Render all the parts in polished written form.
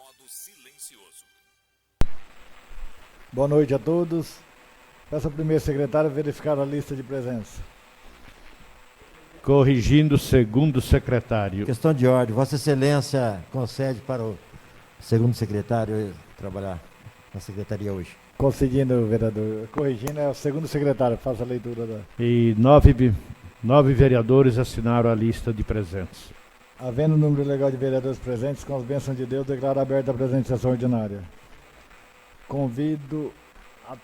modo silencioso. Boa noite a todos. Peço ao primeiro secretário verificar a lista de presença. Corrigindo o segundo secretário. Questão de ordem. Vossa Excelência concede para o segundo secretário trabalhar na secretaria hoje. Concedindo, vereador. Corrigindo, é o segundo secretário. Faça a leitura da... E nove vereadores assinaram a lista de presentes. Havendo o número legal de vereadores presentes, com as bênçãos de Deus, declaro aberta a presente sessão ordinária. Convido a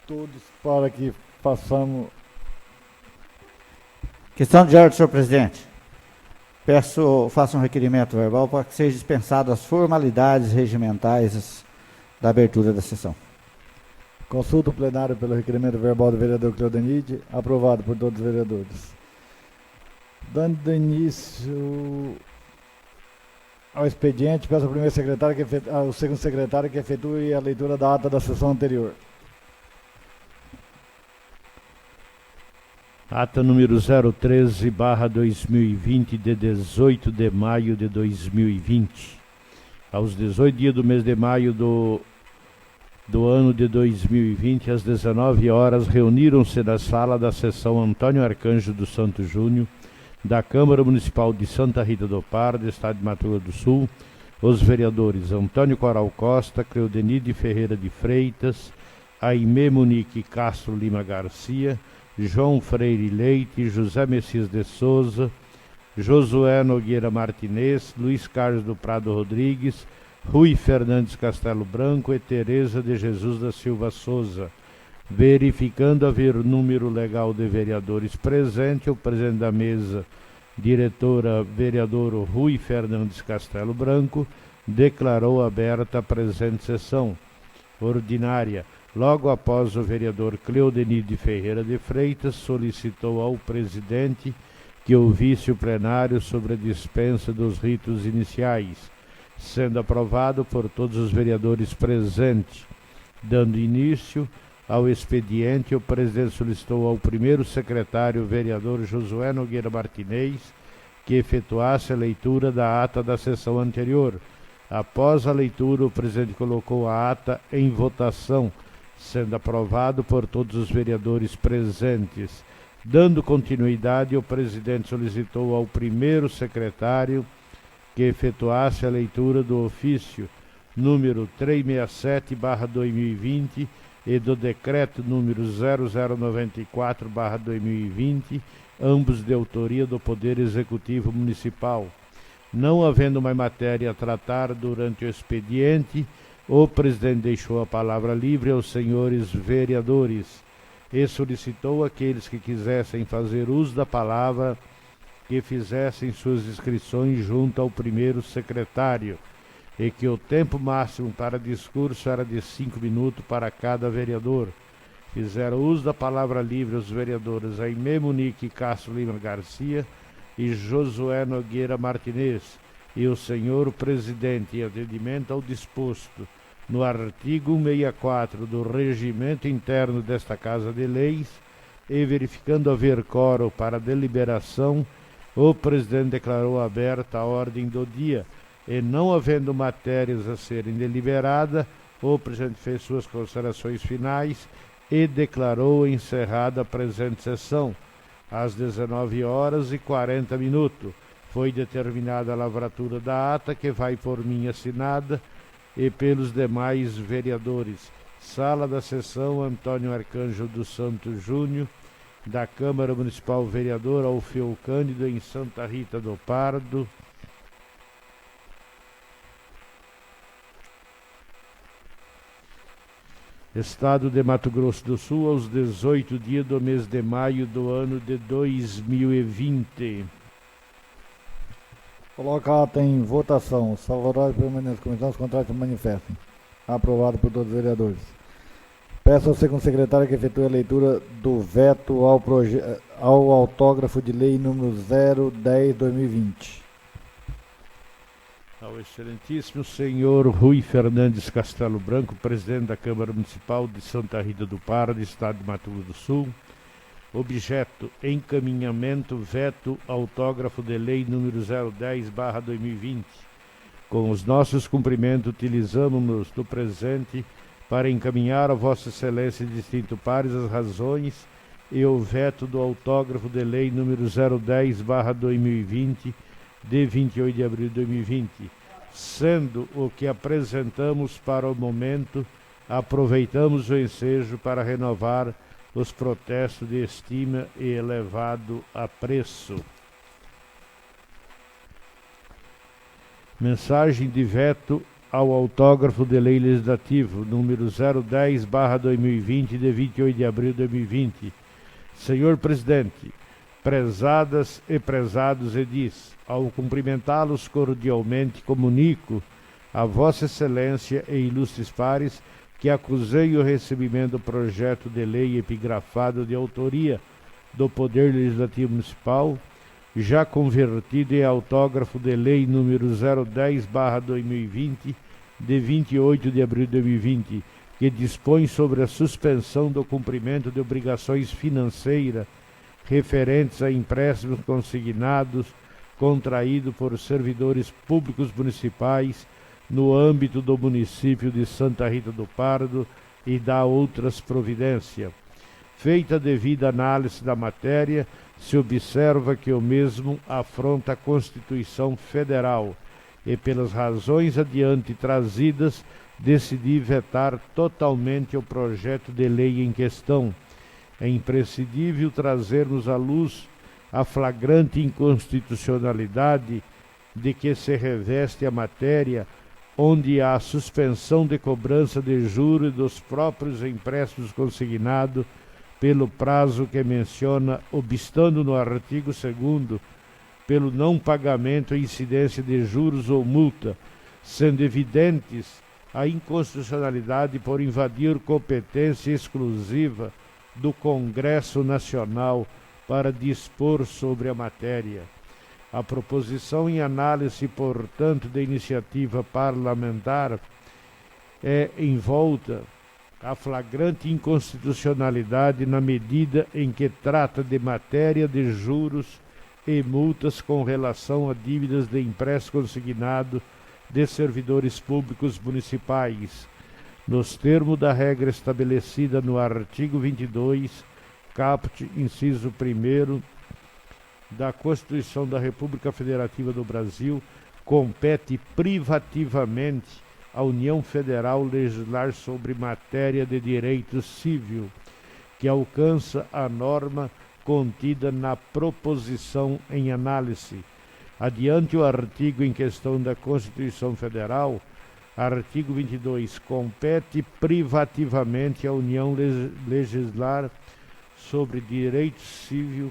todos para que façamos... Questão de ordem, senhor presidente. Faço um requerimento verbal para que sejam dispensadas as formalidades regimentais da abertura da sessão. Consulta o plenário pelo requerimento verbal do vereador Cleodenide, aprovado por todos os vereadores. Dando início ao expediente, peço ao primeiro secretário ao segundo secretário que efetue a leitura da ata da sessão anterior. Ata número 013/2020, de 18 de maio de 2020. Aos 18 dias do mês de maio do ano de 2020, às 19 horas, reuniram-se na sala da sessão Antônio Arcanjo dos Santos Júnior, da Câmara Municipal de Santa Rita do Pardo, Estado de Mato Grosso do Sul, os vereadores Antônio Coral Costa, Cleodenide Ferreira de Freitas, Aimé Monique Castro Lima Garcia, João Freire Leite, José Messias de Souza, Josué Nogueira Martinez, Luiz Carlos do Prado Rodrigues, Rui Fernandes Castelo Branco e Tereza de Jesus da Silva Souza. Verificando haver número legal de vereadores presente, o presidente da mesa, diretora vereador Rui Fernandes Castelo Branco, declarou aberta a presente sessão ordinária. Logo após, o vereador Cleodenide Ferreira de Freitas solicitou ao presidente que ouvisse o plenário sobre a dispensa dos ritos iniciais, sendo aprovado por todos os vereadores presentes. Dando início ao expediente, o presidente solicitou ao primeiro secretário, vereador Josué Nogueira Martinez, que efetuasse a leitura da ata da sessão anterior. Após a leitura, o presidente colocou a ata em votação, sendo aprovado por todos os vereadores presentes. Dando continuidade, o presidente solicitou ao primeiro secretário que efetuasse a leitura do ofício número 367/2020 e do decreto número 0094/2020, ambos de autoria do Poder Executivo Municipal. Não havendo mais matéria a tratar durante o expediente, o presidente deixou a palavra livre aos senhores vereadores e solicitou àqueles que quisessem fazer uso da palavra que fizessem suas inscrições junto ao primeiro secretário e que o tempo máximo para discurso era de 5 minutos para cada vereador. Fizeram uso da palavra livre os vereadores Aimé Monique Castro Lima Garcia e Josué Nogueira Martinez, e o senhor presidente, em atendimento ao disposto no artigo 164 do Regimento Interno desta Casa de Leis, e verificando haver quórum para deliberação, o presidente declarou aberta a ordem do dia, e não havendo matérias a serem deliberadas, o presidente fez suas considerações finais e declarou encerrada a presente sessão. Às 19h40, foi determinada a lavratura da ata, que vai por mim assinada e pelos demais vereadores. Sala da sessão Antônio Arcanjo dos Santos Júnior, da Câmara Municipal, vereador Alfeu Cândido, em Santa Rita do Pardo. Estado de Mato Grosso do Sul, aos 18 dias do mês de maio do ano de 2020. Coloca a ata em votação. Os favoráveis permanecem, comisões contrárias se manifestem. Aprovado por todos os vereadores. Peço ao segundo secretário que efetue a leitura do veto ao autógrafo de lei número 010/2020. Ao excelentíssimo senhor Rui Fernandes Castelo Branco, presidente da Câmara Municipal de Santa Rita do Pardo, Estado de Mato Grosso do Sul. Objeto: encaminhamento veto autógrafo de lei número 010/2020. Com os nossos cumprimentos, utilizamos-nos do presente para encaminhar a Vossa Excelência distinto pares as razões e o veto do autógrafo de lei número 010/2020, de 28 de abril de 2020, sendo o que apresentamos para o momento, aproveitamos o ensejo para renovar os protestos de estima e elevado apreço. Mensagem de veto ao autógrafo de lei legislativo número 010/2020, de 28 de abril de 2020. Senhor Presidente, prezadas e prezados edis, ao cumprimentá-los cordialmente, comunico a Vossa Excelência e ilustres pares que acusei o recebimento do projeto de lei epigrafado de autoria do Poder Legislativo Municipal, já convertido em autógrafo de lei número 010/2020, de 28 de abril de 2020, que dispõe sobre a suspensão do cumprimento de obrigações financeiras referentes a empréstimos consignados contraídos por servidores públicos municipais no âmbito do município de Santa Rita do Pardo e da outras providências. Feita a devida análise da matéria, se observa que o mesmo afronta a Constituição Federal e, pelas razões adiante trazidas, decidi vetar totalmente o projeto de lei em questão. É imprescindível trazermos à luz a flagrante inconstitucionalidade de que se reveste a matéria, onde há suspensão de cobrança de juros dos próprios empréstimos consignados pelo prazo que menciona, obstando no artigo 2º, pelo não pagamento e incidência de juros ou multa, sendo evidentes a inconstitucionalidade por invadir competência exclusiva do Congresso Nacional para dispor sobre a matéria. A proposição em análise, portanto, de iniciativa parlamentar é envolta a flagrante inconstitucionalidade na medida em que trata de matéria de juros e multas com relação a dívidas de empréstimo consignado de servidores públicos municipais, nos termos da regra estabelecida no artigo 22, caput, inciso 1º, da Constituição da República Federativa do Brasil, compete privativamente à União Federal legislar sobre matéria de direito civil, que alcança a norma contida na proposição em análise. Adiante o artigo em questão da Constituição Federal, artigo 22, compete privativamente à União legislar sobre direito civil,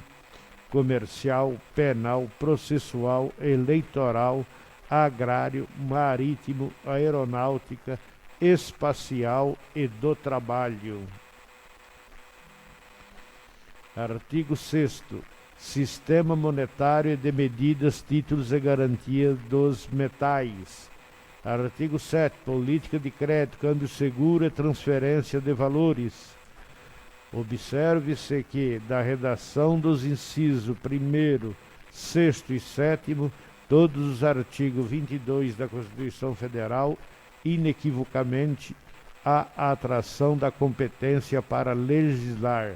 comercial, penal, processual, eleitoral, agrário, marítimo, aeronáutica, espacial e do trabalho. Artigo 6º. Sistema monetário e de medidas, títulos e garantia dos metais. Artigo 7º. Política de crédito, câmbio seguro e transferência de valores. Observe-se que, da redação dos incisos 1º, 6º e 7º, todos os artigos 22 da Constituição Federal, inequivocamente, há a atração da competência para legislar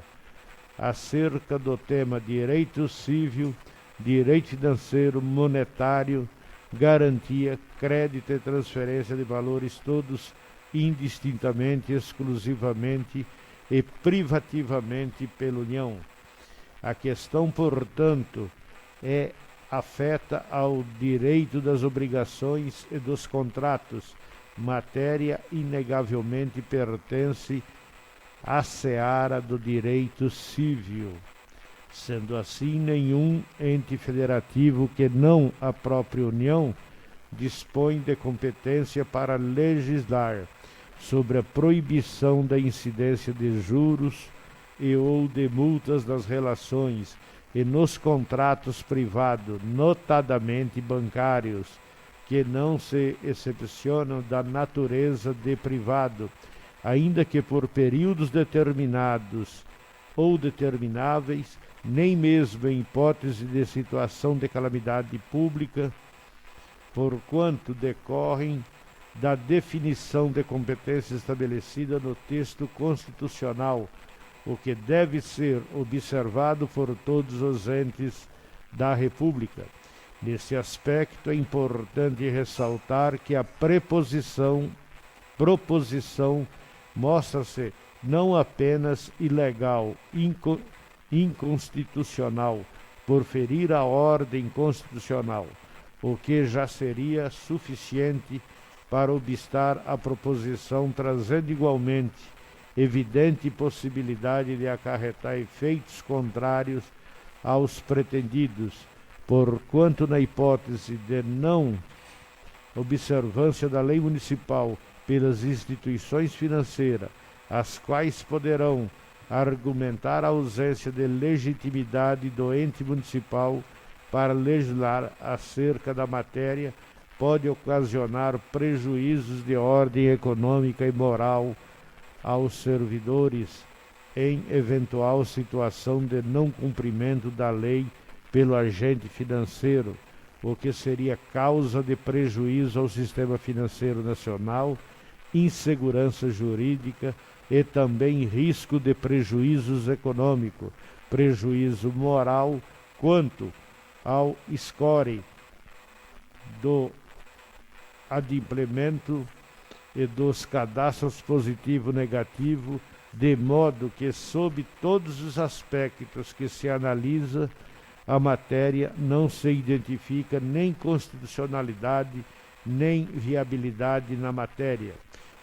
acerca do tema direito civil, direito financeiro, monetário, garantia, crédito e transferência de valores, todos indistintamente, exclusivamente e privativamente pela União. A questão, portanto, afeta ao direito das obrigações e dos contratos, matéria inegavelmente pertence à seara do direito civil. Sendo assim, nenhum ente federativo que não a própria União dispõe de competência para legislar sobre a proibição da incidência de juros e ou de multas nas relações e nos contratos privados, notadamente bancários, que não se excepcionam da natureza de privado, ainda que por períodos determinados ou determináveis, nem mesmo em hipótese de situação de calamidade pública, porquanto decorrem da definição de competência estabelecida no texto constitucional, o que deve ser observado por todos os entes da República. Nesse aspecto, é importante ressaltar que a proposição mostra-se não apenas ilegal, inconstitucional, por ferir a ordem constitucional, o que já seria suficiente para obstar a proposição, trazendo igualmente evidente possibilidade de acarretar efeitos contrários aos pretendidos, porquanto, na hipótese de não observância da lei municipal pelas instituições financeiras, as quais poderão argumentar a ausência de legitimidade do ente municipal para legislar acerca da matéria, pode ocasionar prejuízos de ordem econômica e moral aos servidores em eventual situação de não cumprimento da lei pelo agente financeiro, o que seria causa de prejuízo ao sistema financeiro nacional, insegurança jurídica e também risco de prejuízos econômicos, prejuízo moral quanto ao score do adimplemento e dos cadastros positivo e negativo, de modo que, sob todos os aspectos que se analisa a matéria, não se identifica nem constitucionalidade nem viabilidade na matéria.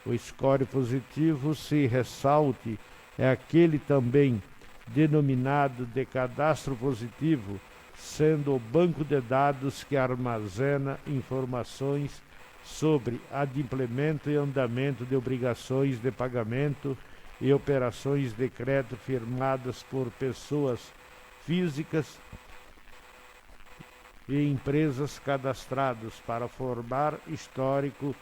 O score positivo, se ressalte, é aquele também denominado de cadastro positivo, sendo o banco de dados que armazena informações sobre adimplemento e andamento de obrigações de pagamento e operações de crédito firmadas por pessoas físicas e empresas cadastradas para formar histórico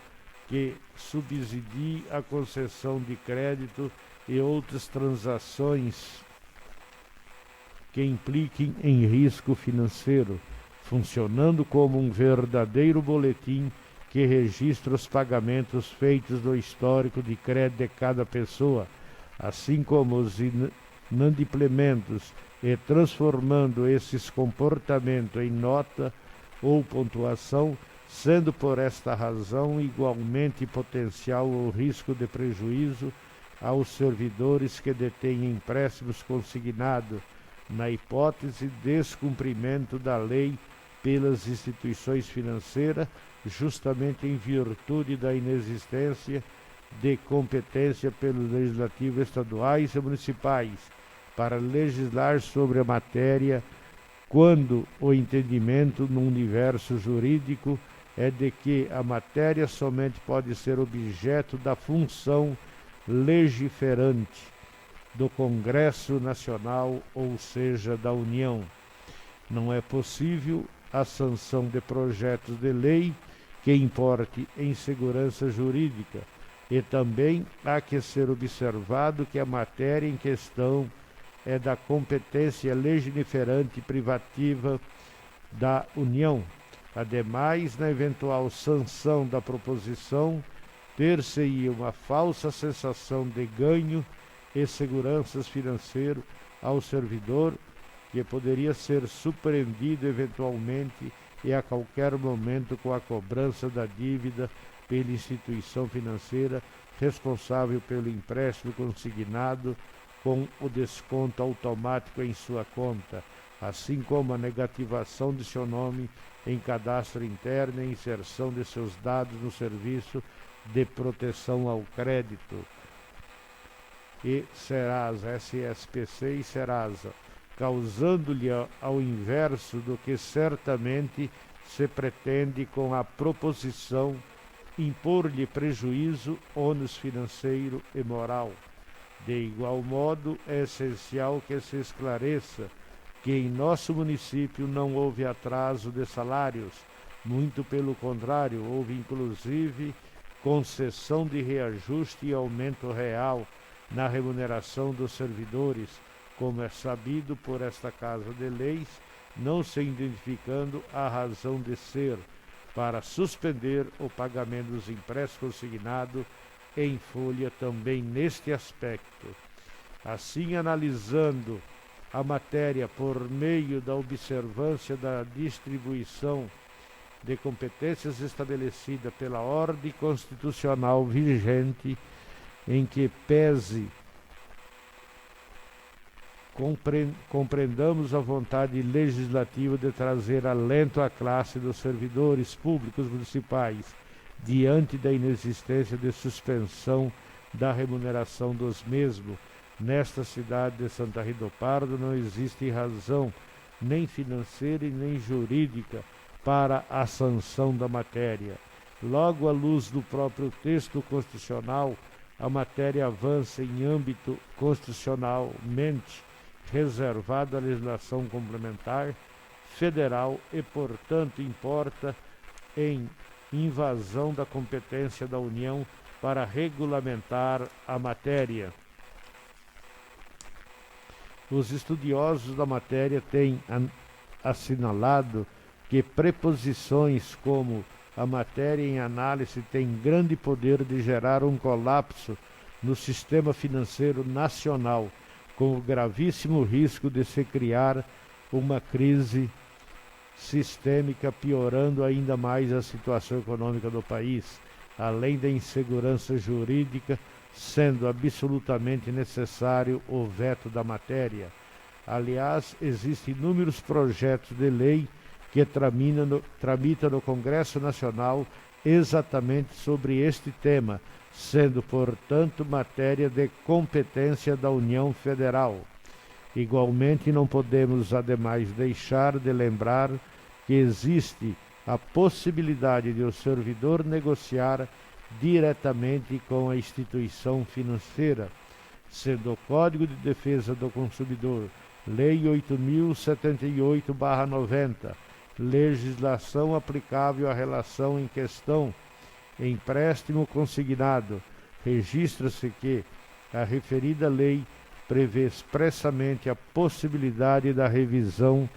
que subsidie a concessão de crédito e outras transações que impliquem em risco financeiro, funcionando como um verdadeiro boletim que registra os pagamentos feitos no histórico de crédito de cada pessoa, assim como os inadimplementos, e transformando esses comportamentos em nota ou pontuação, sendo por esta razão igualmente potencial o risco de prejuízo aos servidores que detêm empréstimos consignados, na hipótese de descumprimento da lei pelas instituições financeiras, justamente em virtude da inexistência de competência pelos legislativos estaduais e municipais para legislar sobre a matéria, quando o entendimento no universo jurídico é de que a matéria somente pode ser objeto da função legiferante do Congresso Nacional, ou seja, da União. Não é possível a sanção de projetos de lei que importe em segurança jurídica, e também há que ser observado que a matéria em questão é da competência legiferante privativa da União. Ademais, na eventual sanção da proposição, ter-se-ia uma falsa sensação de ganho e segurança financeira ao servidor, que poderia ser surpreendido eventualmente e a qualquer momento com a cobrança da dívida pela instituição financeira responsável pelo empréstimo consignado, com o desconto automático em sua conta, assim como a negativação de seu nome em cadastro interno e inserção de seus dados no serviço de proteção ao crédito e Serasa, SSPC e Serasa, causando-lhe ao inverso do que certamente se pretende com a proposição, impor-lhe prejuízo, ônus financeiro e moral. De igual modo, é essencial que se esclareça que em nosso município não houve atraso de salários, muito pelo contrário, houve inclusive concessão de reajuste e aumento real na remuneração dos servidores, como é sabido por esta Casa de Leis, não se identificando a razão de ser, para suspender o pagamento dos empréstimos consignados em folha também neste aspecto. Assim, analisando a matéria por meio da observância da distribuição de competências estabelecida pela ordem constitucional vigente, em que pese compreendamos a vontade legislativa de trazer alento à classe dos servidores públicos municipais diante da inexistência de suspensão da remuneração dos mesmos. Nesta cidade de Santa Rita do Pardo não existe razão nem financeira e nem jurídica para a sanção da matéria. Logo, à luz do próprio texto constitucional, a matéria avança em âmbito constitucionalmente reservado à legislação complementar federal e, portanto, importa em invasão da competência da União para regulamentar a matéria. Os estudiosos da matéria têm assinalado que preposições como a matéria em análise têm grande poder de gerar um colapso no sistema financeiro nacional, com o gravíssimo risco de se criar uma crise sistêmica, piorando ainda mais a situação econômica do país, além da insegurança jurídica, sendo absolutamente necessário o veto da matéria. Aliás, existem inúmeros projetos de lei que tramitam no Congresso Nacional exatamente sobre este tema, sendo, portanto, matéria de competência da União Federal. Igualmente, não podemos, ademais, deixar de lembrar que existe a possibilidade de o servidor negociar diretamente com a instituição financeira, sendo o Código de Defesa do Consumidor, Lei 8.078/90, legislação aplicável à relação em questão, empréstimo consignado. Registra-se que a referida lei prevê expressamente a possibilidade da revisão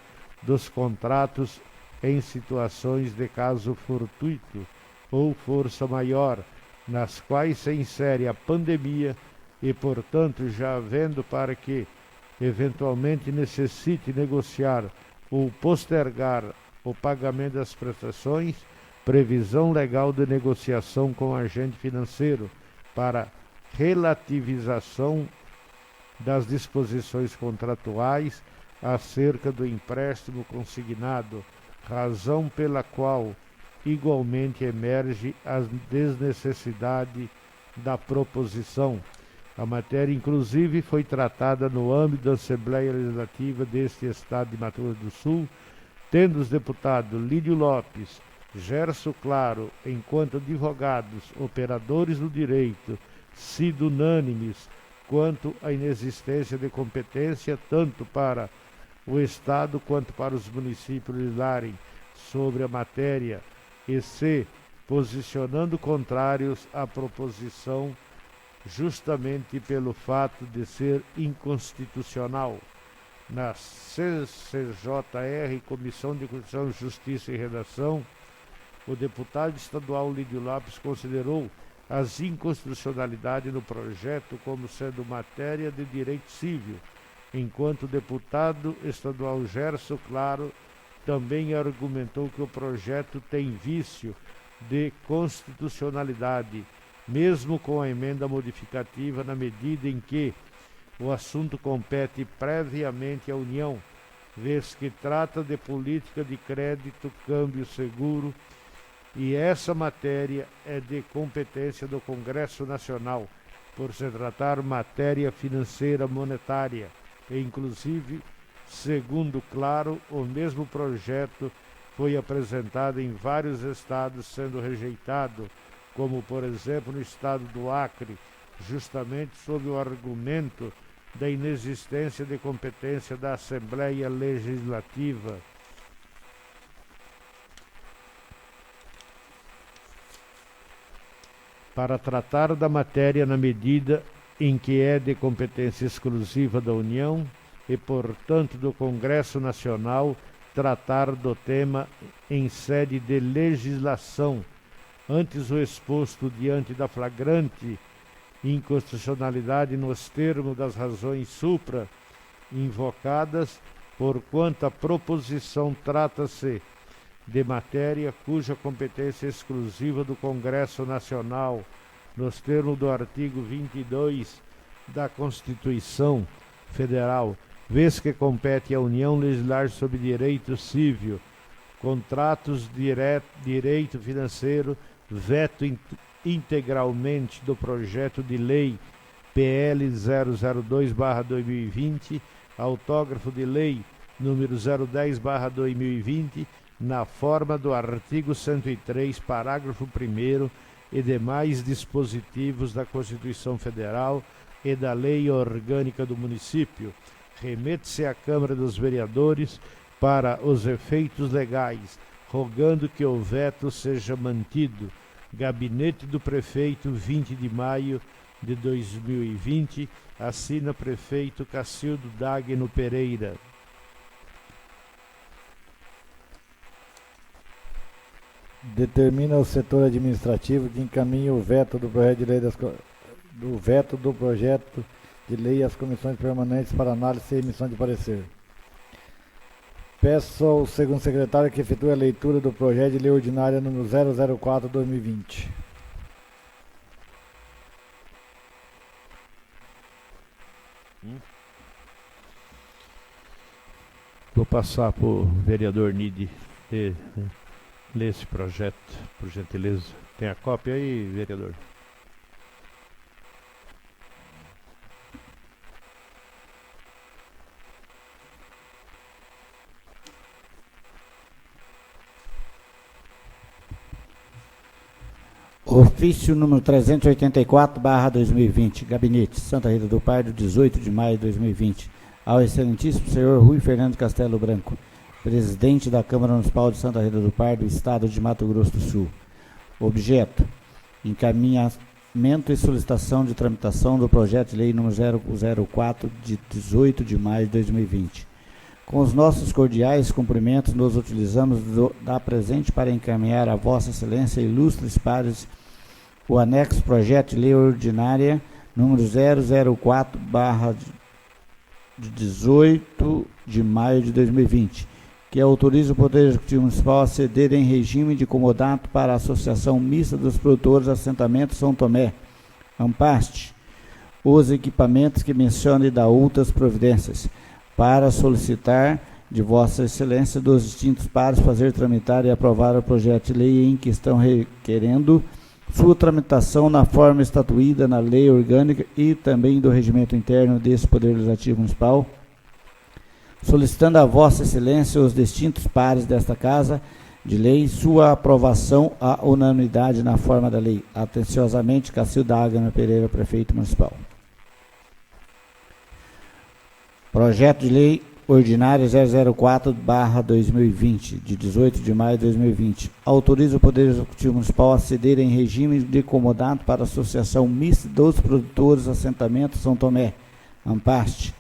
dos contratos em situações de caso fortuito ou força maior, nas quais se insere a pandemia e, portanto, já havendo para que eventualmente necessite negociar ou postergar o pagamento das prestações, previsão legal de negociação com o agente financeiro para relativização das disposições contratuais acerca do empréstimo consignado, razão pela qual igualmente emerge a desnecessidade da proposição. A matéria, inclusive, foi tratada no âmbito da Assembleia Legislativa deste Estado de Mato Grosso do Sul, tendo os deputados Lídio Lopes, Gerson Claro, enquanto advogados, operadores do direito, sido unânimes quanto à inexistência de competência tanto para o Estado quanto para os municípios legislarem sobre a matéria e se posicionando contrários à proposição justamente pelo fato de ser inconstitucional. Na CCJR, Comissão de Constituição, Justiça e Redação, o deputado estadual Lídio Lopes considerou as inconstitucionalidades no projeto como sendo matéria de direito civil, enquanto o deputado estadual Gerson Claro também argumentou que o projeto tem vício de constitucionalidade, mesmo com a emenda modificativa, na medida em que o assunto compete previamente à União, vez que trata de política de crédito, câmbio seguro, e essa matéria é de competência do Congresso Nacional, por se tratar matéria financeira monetária, e inclusive, segundo Claro, o mesmo projeto foi apresentado em vários estados, sendo rejeitado, como por exemplo no estado do Acre, justamente sob o argumento da inexistência de competência da Assembleia Legislativa. Para tratar da matéria na medida em que é de competência exclusiva da União e, portanto, do Congresso Nacional, tratar do tema em sede de legislação, antes o exposto diante da flagrante inconstitucionalidade nos termos das razões supra invocadas, porquanto a proposição trata-se de matéria cuja competência é exclusiva do Congresso Nacional, nos termos do artigo 22 da Constituição Federal, vez que compete à União legislar sobre direito civil, contratos, direito financeiro, veto integralmente do projeto de lei PL 002/2020, autógrafo de lei número 010/2020, na forma do artigo 103, parágrafo 1º e demais dispositivos da Constituição Federal e da Lei Orgânica do Município. Remete-se à Câmara dos Vereadores para os efeitos legais, rogando que o veto seja mantido. Gabinete do Prefeito, 20 de maio de 2020, assina Prefeito Cacildo Dagno Pereira. Determina o setor administrativo que encaminhe o veto do projeto de lei às comissões permanentes para análise e emissão de parecer. Peço ao segundo secretário que efetue a leitura do projeto de lei ordinária número 004/2020. Vou passar para o vereador Nide ler esse projeto, por gentileza. Tem a cópia aí, vereador? Ofício número 384/2020, Gabinete, Santa Rita do Pardo, 18 de maio de 2020. Ao excelentíssimo senhor Rui Fernando Castelo Branco, presidente da Câmara Municipal de Santa Rita do Pardo, Estado de Mato Grosso do Sul. Objeto: encaminhamento e solicitação de tramitação do projeto de lei número 004, de 18 de maio de 2020. Com os nossos cordiais cumprimentos, nos utilizamos da presente para encaminhar a Vossa Excelência e ilustres pares o anexo projeto de lei ordinária número 004/18 de maio de 2020, que autoriza o Poder Executivo Municipal a ceder em regime de comodato para a Associação Mista dos Produtores Assentamento São Tomé, AMPAST, os equipamentos que menciona e dá outras providências, para solicitar de Vossa Excelência dos distintos pares fazer tramitar e aprovar o projeto de lei em que estão requerendo sua tramitação na forma estatuída na lei orgânica e também do regimento interno desse Poder Legislativo Municipal, solicitando a Vossa Excelência os distintos pares desta Casa de Lei sua aprovação à unanimidade na forma da lei. Atenciosamente, Cacildo Dagno Pereira, Prefeito Municipal. Projeto de Lei Ordinária 004/2020, de 18 de maio de 2020. Autoriza o Poder Executivo Municipal a ceder em regime de comodato para a Associação Mista dos Produtores Assentamento São Tomé, AMPAST,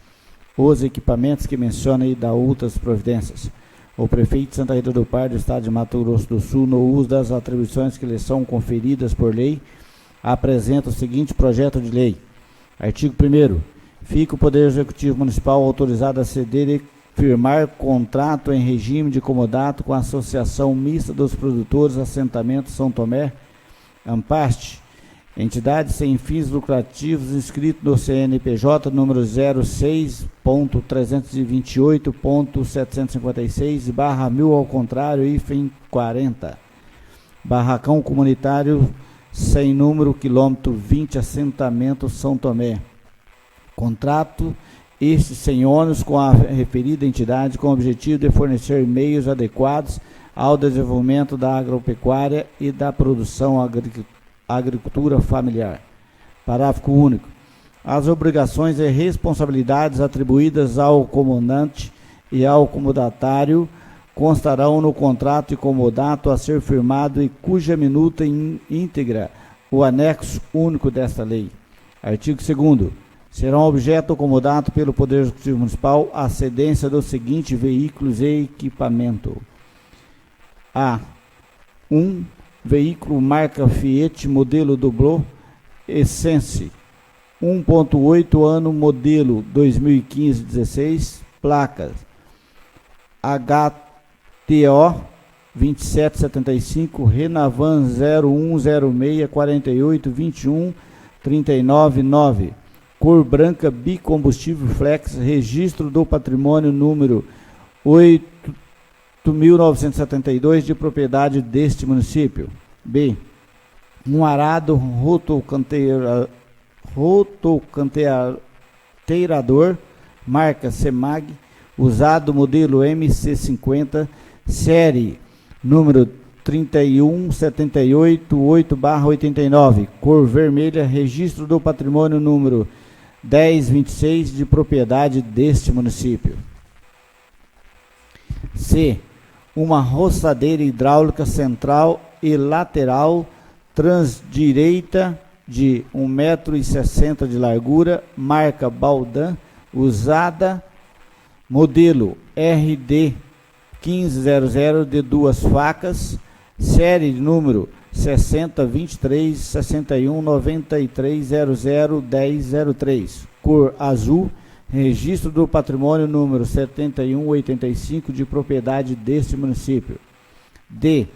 os equipamentos que menciona e dá outras providências. O Prefeito de Santa Rita do Pardo, Estado de Mato Grosso do Sul, no uso das atribuições que lhe são conferidas por lei, apresenta o seguinte projeto de lei. Artigo 1º. Fica o Poder Executivo Municipal autorizado a ceder e firmar contrato em regime de comodato com a Associação Mista dos Produtores Assentamento São Tomé, AMPAST, entidade sem fins lucrativos inscrito no CNPJ número 06.328.756/1000 ao contrário, hífen 40. Barracão comunitário sem número, quilômetro 20, assentamento São Tomé. Contrato este sem ônus com a referida entidade, com o objetivo de fornecer meios adequados ao desenvolvimento da agropecuária e da produção agricultura familiar. Parágrafo único. As obrigações e responsabilidades atribuídas ao comandante e ao comodatário constarão no contrato de comodato a ser firmado e cuja minuta íntegra o anexo único desta lei. Artigo 2º. Serão objeto do comodato pelo Poder Executivo Municipal a cedência dos seguintes veículos e equipamento. A. 1. Veículo marca Fiat, modelo Doblô, Essence, 1.8 ano, modelo 2015-16, placas HTO 2775, Renavan 0106 48 21 39 9, cor branca, bicombustível flex, registro do patrimônio número 8.972, de propriedade deste município. B. Um arado rotocanteirador, marca Semag, usado, modelo MC50, série número 31788/89, cor vermelha, registro do patrimônio número 1026, de propriedade deste município. C. Uma roçadeira hidráulica central e lateral transdireita de 1,60 m de largura, marca Baldan, usada, modelo RD 1500, de 2 facas, série número 6023 61 93 00 1003, cor azul, registro do patrimônio número 7185, de propriedade deste município. D.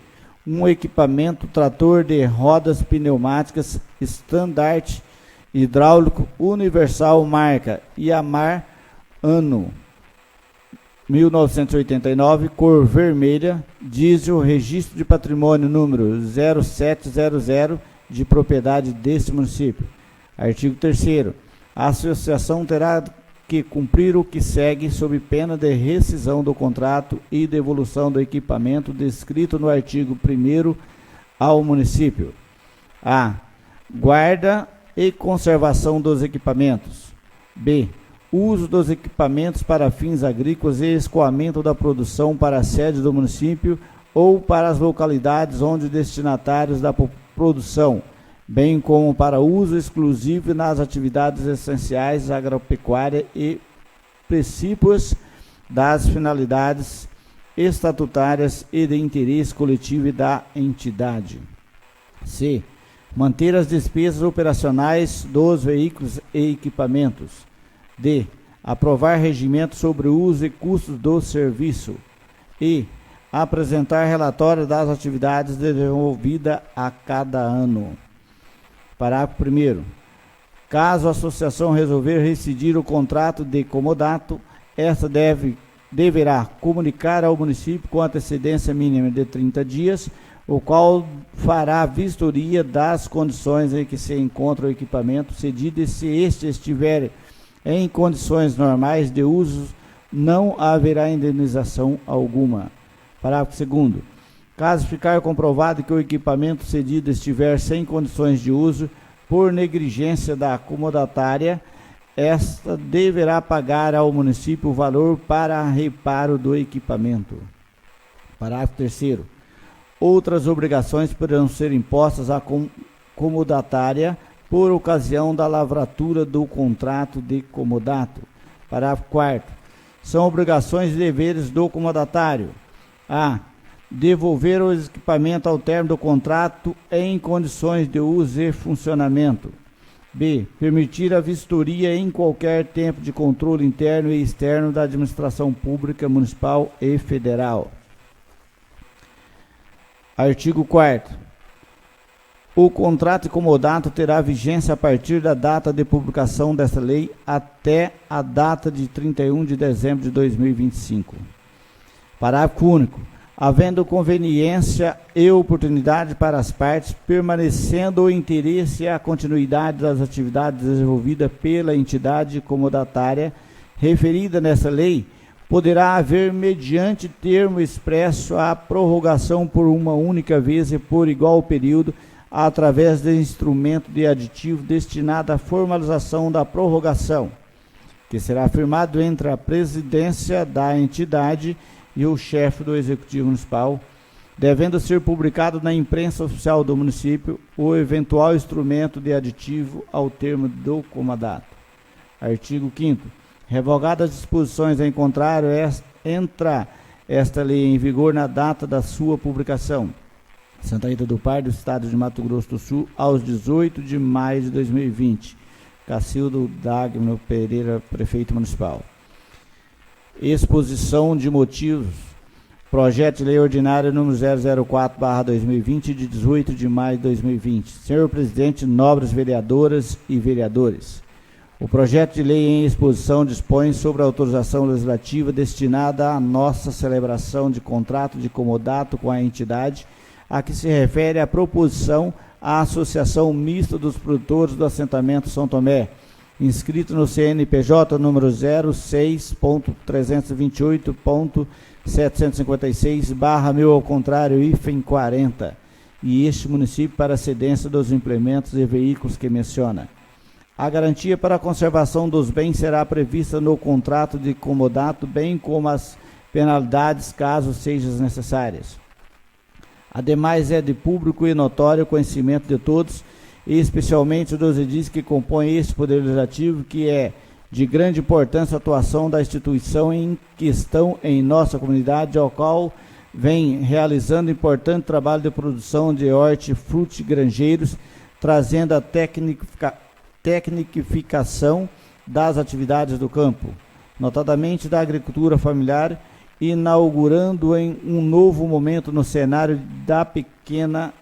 Um equipamento trator de rodas pneumáticas Standard hidráulico universal, marca Yamar, ano 1989, cor vermelha, diesel, registro de patrimônio número 0700, de propriedade deste município. Artigo 3º. A associação terá que cumprir o que segue sob pena de rescisão do contrato e devolução do equipamento descrito no artigo 1º ao município. A. Guarda e conservação dos equipamentos. B. Uso dos equipamentos para fins agrícolas e escoamento da produção para a sede do município ou para as localidades onde destinatários da produção, bem como para uso exclusivo nas atividades essenciais agropecuária e princípios das finalidades estatutárias e de interesse coletivo da entidade. C. Manter as despesas operacionais dos veículos e equipamentos. D. Aprovar regimento sobre o uso e custos do serviço. E. Apresentar relatório das atividades desenvolvidas a cada ano. Parágrafo 1º. Caso a associação resolver rescindir o contrato de comodato, esta deverá comunicar ao município com antecedência mínima de 30 dias, o qual fará vistoria das condições em que se encontra o equipamento cedido, e se este estiver em condições normais de uso, não haverá indenização alguma. Parágrafo 2º. Caso ficar comprovado que o equipamento cedido estiver sem condições de uso, por negligência da comodatária, esta deverá pagar ao município o valor para reparo do equipamento. Parágrafo 3º. Outras obrigações poderão ser impostas à comodatária por ocasião da lavratura do contrato de comodato. Parágrafo 4º. São obrigações e deveres do comodatário: a. Devolver o equipamento ao término do contrato em condições de uso e funcionamento. B. Permitir a vistoria em qualquer tempo de controle interno e externo da administração pública municipal e federal. Artigo 4º. O contrato de comodato terá vigência a partir da data de publicação desta lei até a data de 31 de dezembro de 2025. Parágrafo único. Havendo conveniência e oportunidade para as partes, permanecendo o interesse e a continuidade das atividades desenvolvidas pela entidade comodatária referida nessa lei, poderá haver, mediante termo expresso, a prorrogação por uma única vez e por igual período, através de instrumento de aditivo destinado à formalização da prorrogação, que será firmado entre a presidência da entidade e o chefe do Executivo Municipal, devendo ser publicado na imprensa oficial do município o eventual instrumento de aditivo ao termo do comodato. Artigo 5º. Revogadas as disposições em contrário, entra esta lei em vigor na data da sua publicação. Santa Rita do Pardo, Estado de Mato Grosso do Sul, aos 18 de maio de 2020. Cacildo Dagno Pereira, Prefeito Municipal. Exposição de motivos. Projeto de Lei Ordinária número 004/2020, de 18 de maio de 2020. Senhor Presidente, nobres vereadoras e vereadores. O projeto de lei em exposição dispõe sobre a autorização legislativa destinada à nossa celebração de contrato de comodato com a entidade a que se refere a proposição à Associação Mista dos Produtores do Assentamento São Tomé, inscrito no CNPJ número 06.328.756/1000 ao contrário, hífen 40, e este município para cedência dos implementos e veículos que menciona. A garantia para a conservação dos bens será prevista no contrato de comodato, bem como as penalidades, caso sejam necessárias. Ademais, é de público e notório conhecimento de todos, e especialmente dos edis que compõem este Poder Legislativo, que é de grande importância a atuação da instituição em questão em nossa comunidade, ao qual vem realizando importante trabalho de produção de hortifrutigranjeiros, trazendo a tecnificação das atividades do campo, notadamente da agricultura familiar, inaugurando em um novo momento no cenário da pequena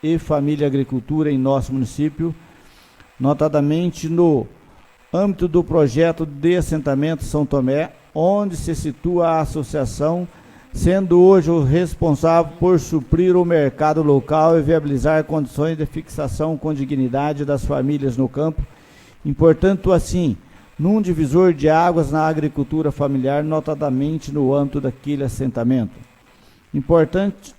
e família agricultura em nosso município, notadamente no âmbito do projeto de assentamento São Tomé, onde se situa a associação, sendo hoje o responsável por suprir o mercado local e viabilizar condições de fixação com dignidade das famílias no campo, importando assim, num divisor de águas na agricultura familiar, notadamente no âmbito daquele assentamento. Importantes,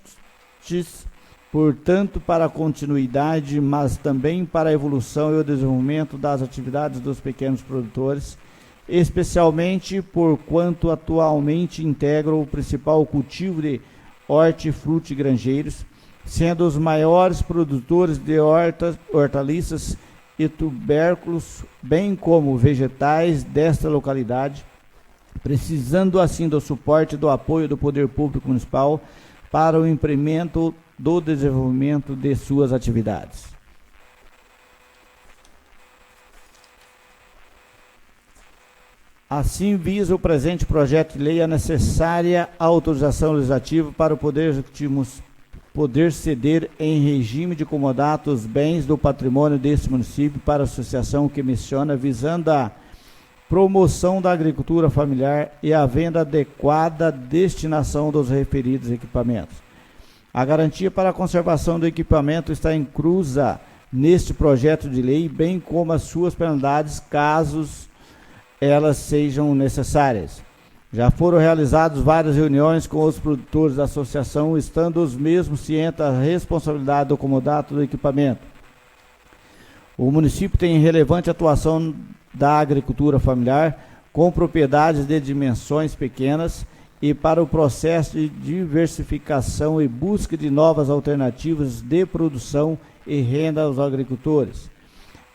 portanto, para a continuidade, mas também para a evolução e o desenvolvimento das atividades dos pequenos produtores, especialmente por quanto atualmente integram o principal cultivo de hortifrutigranjeiros, sendo os maiores produtores de hortaliças e tubérculos, bem como vegetais desta localidade, precisando assim do suporte e do apoio do Poder Público Municipal para o incremento do desenvolvimento de suas atividades. Assim, visa o presente projeto de lei a necessária autorização legislativa para o Poder Executivo poder ceder em regime de comodato os bens do patrimônio deste município para a associação que menciona, visando a promoção da agricultura familiar e a venda adequada destinação dos referidos equipamentos. A garantia para a conservação do equipamento está inclusa neste projeto de lei, bem como as suas penalidades, casos elas sejam necessárias. Já foram realizadas várias reuniões com os produtores da associação, estando os mesmos cientes da responsabilidade do comodato do equipamento. O município tem relevante atuação da agricultura familiar, com propriedades de dimensões pequenas, e para o processo de diversificação e busca de novas alternativas de produção e renda aos agricultores.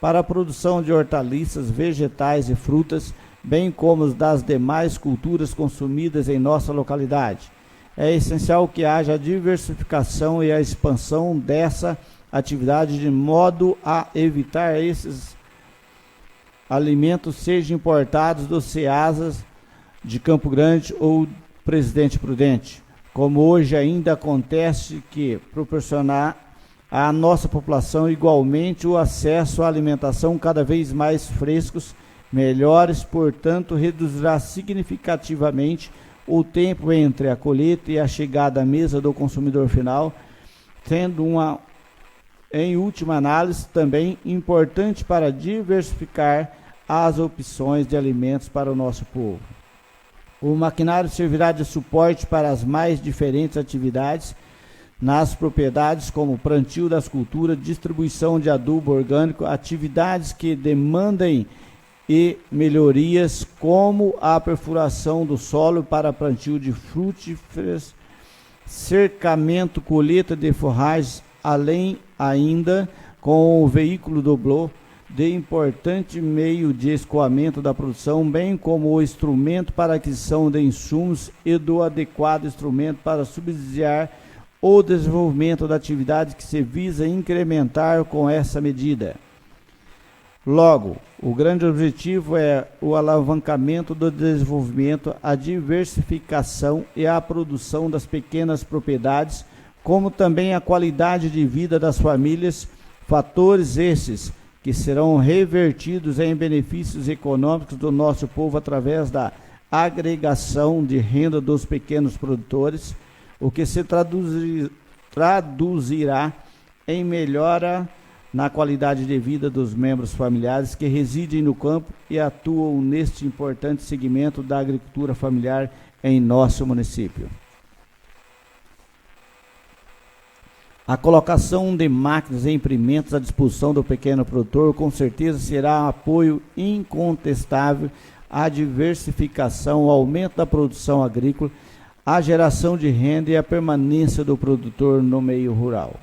Para a produção de hortaliças, vegetais e frutas, bem como das demais culturas consumidas em nossa localidade. É essencial que haja a diversificação e a expansão dessa atividade de modo a evitar esses alimentos sejam importados dos CEASAs de Campo Grande ou Presidente Prudente, como hoje ainda acontece, que proporcionar à nossa população igualmente o acesso à alimentação cada vez mais frescos, melhores, portanto, reduzirá significativamente o tempo entre a colheita e a chegada à mesa do consumidor final, sendo em última análise, também importante para diversificar as opções de alimentos para o nosso povo. O maquinário servirá de suporte para as mais diferentes atividades nas propriedades, como plantio das culturas, distribuição de adubo orgânico, atividades que demandem e melhorias como a perfuração do solo para plantio de frutíferas, cercamento, colheita de forragens, além ainda com o veículo doblô de importante meio de escoamento da produção, bem como o instrumento para aquisição de insumos e do adequado instrumento para subsidiar o desenvolvimento da atividade que se visa incrementar com essa medida. Logo, o grande objetivo é o alavancamento do desenvolvimento, a diversificação e a produção das pequenas propriedades, como também a qualidade de vida das famílias, fatores esses que serão revertidos em benefícios econômicos do nosso povo através da agregação de renda dos pequenos produtores, o que se traduzirá em melhora na qualidade de vida dos membros familiares que residem no campo e atuam neste importante segmento da agricultura familiar em nosso município. A colocação de máquinas e implementos à disposição do pequeno produtor com certeza será um apoio incontestável à diversificação, ao aumento da produção agrícola, à geração de renda e à permanência do produtor no meio rural.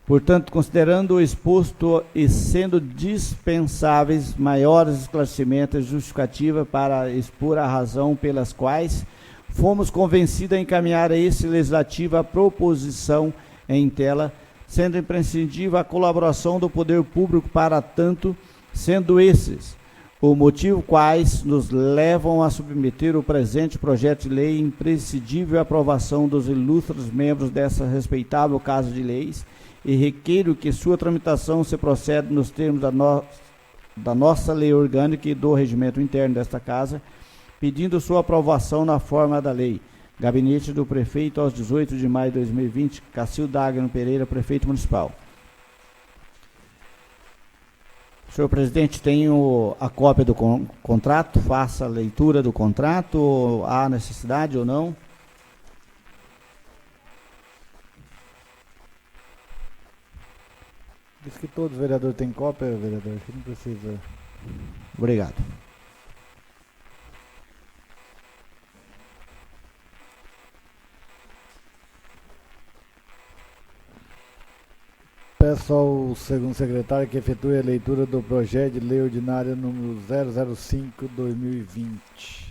Portanto, considerando o exposto e sendo dispensáveis maiores esclarecimentos e justificativa para expor a razão pelas quais fomos convencidos a encaminhar a esse legislativo a proposição em tela, sendo imprescindível a colaboração do poder público para tanto, sendo esses o motivo quais nos levam a submeter o presente projeto de lei, imprescindível a aprovação dos ilustres membros dessa respeitável Casa de Leis, e requeiro que sua tramitação se proceda nos termos da nossa lei orgânica e do regimento interno desta Casa, pedindo sua aprovação na forma da lei. Gabinete do Prefeito, aos 18 de maio de 2020, Cacildo Dagno Pereira, Prefeito Municipal. Senhor Presidente, tenho a cópia do contrato, faça a leitura do contrato, há necessidade ou não? Diz que todos os vereadores têm cópia, vereador, acho que não precisa. Obrigado. Peço ao segundo secretário que efetue a leitura do projeto de lei ordinária número 005/2020.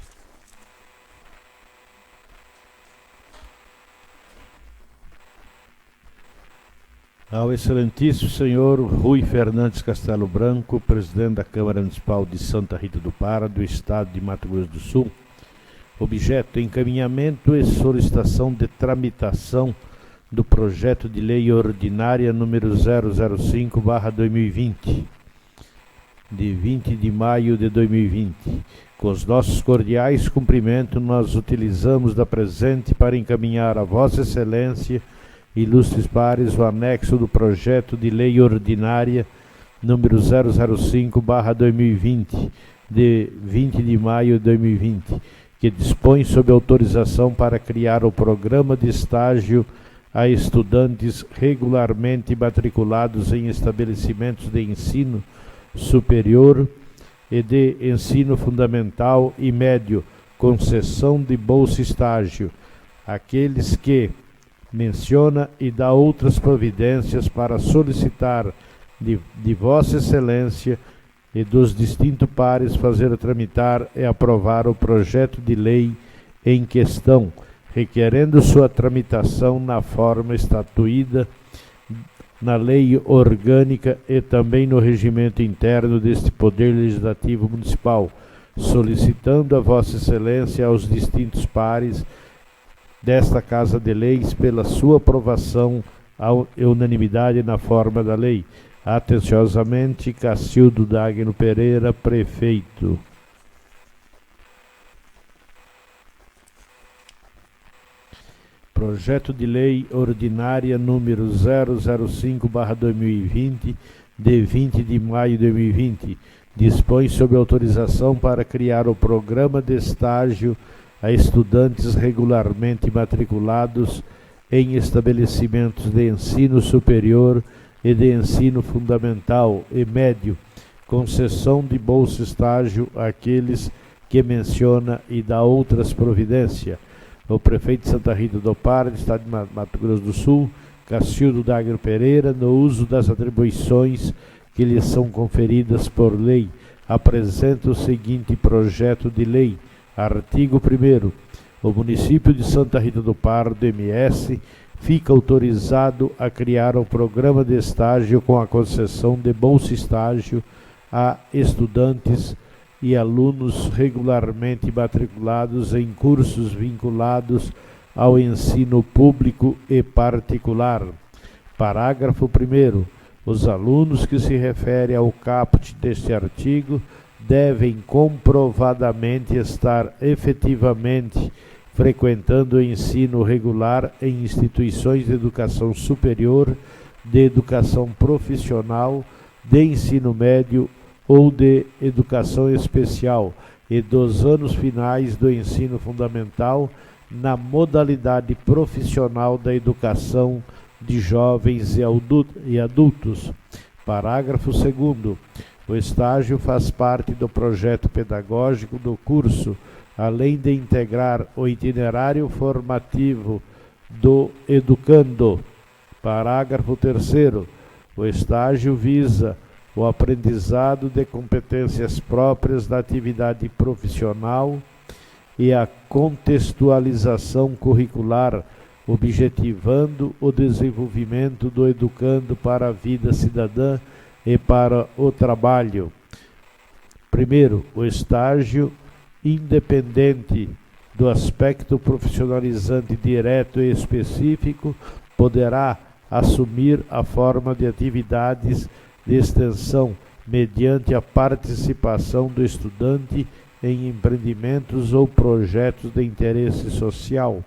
Ao excelentíssimo senhor Rui Fernandes Castelo Branco, presidente da Câmara Municipal de Santa Rita do Pará, do Estado de Mato Grosso do Sul, objeto: encaminhamento e solicitação de tramitação do projeto de lei ordinária número 005/2020, de 20 de maio de 2020. Com os nossos cordiais cumprimentos, nós utilizamos da presente para encaminhar a Vossa Excelência, ilustres pares, o anexo do projeto de lei ordinária número 005/2020, de 20 de maio de 2020, que dispõe sobre autorização para criar o programa de estágio a estudantes regularmente matriculados em estabelecimentos de ensino superior e de ensino fundamental e médio, concessão de bolsa estágio, aqueles que menciona, e dá outras providências para solicitar de Vossa Excelência e dos distintos pares fazer tramitar e aprovar o projeto de lei em questão, requerendo sua tramitação na forma estatuída na lei orgânica e também no regimento interno deste Poder Legislativo Municipal, solicitando a Vossa Excelência aos distintos pares desta Casa de Leis pela sua aprovação à unanimidade na forma da lei. Atenciosamente, Cacildo Dagno Pereira, Prefeito. Projeto de Lei Ordinária número 005/2020, de 20 de maio de 2020, dispõe sobre autorização para criar o programa de estágio a estudantes regularmente matriculados em estabelecimentos de ensino superior e de ensino fundamental e médio, concessão de bolsa estágio àqueles que menciona e dá outras providências. O prefeito de Santa Rita do Pará, do Estado de Mato Grosso do Sul, Cacildo Dagno Pereira, no uso das atribuições que lhes são conferidas por lei, apresenta o seguinte projeto de lei. Artigo 1º. O município de Santa Rita do Pardo, MS, fica autorizado a criar um programa de estágio com a concessão de bolsa estágio a estudantes e alunos regularmente matriculados em cursos vinculados ao ensino público e particular. Parágrafo 1º. Os alunos que se referem ao caput deste artigo devem comprovadamente estar efetivamente frequentando o ensino regular em instituições de educação superior, de educação profissional, de ensino médio ou de educação especial e dos anos finais do ensino fundamental na modalidade profissional da educação de jovens e adultos. Parágrafo 2º. O estágio faz parte do projeto pedagógico do curso, além de integrar o itinerário formativo do educando. Parágrafo 3º. O estágio visa o aprendizado de competências próprias da atividade profissional e a contextualização curricular, objetivando o desenvolvimento do educando para a vida cidadã e para o trabalho. Primeiro, o estágio, independente do aspecto profissionalizante direto e específico, poderá assumir a forma de atividades de extensão mediante a participação do estudante em empreendimentos ou projetos de interesse social.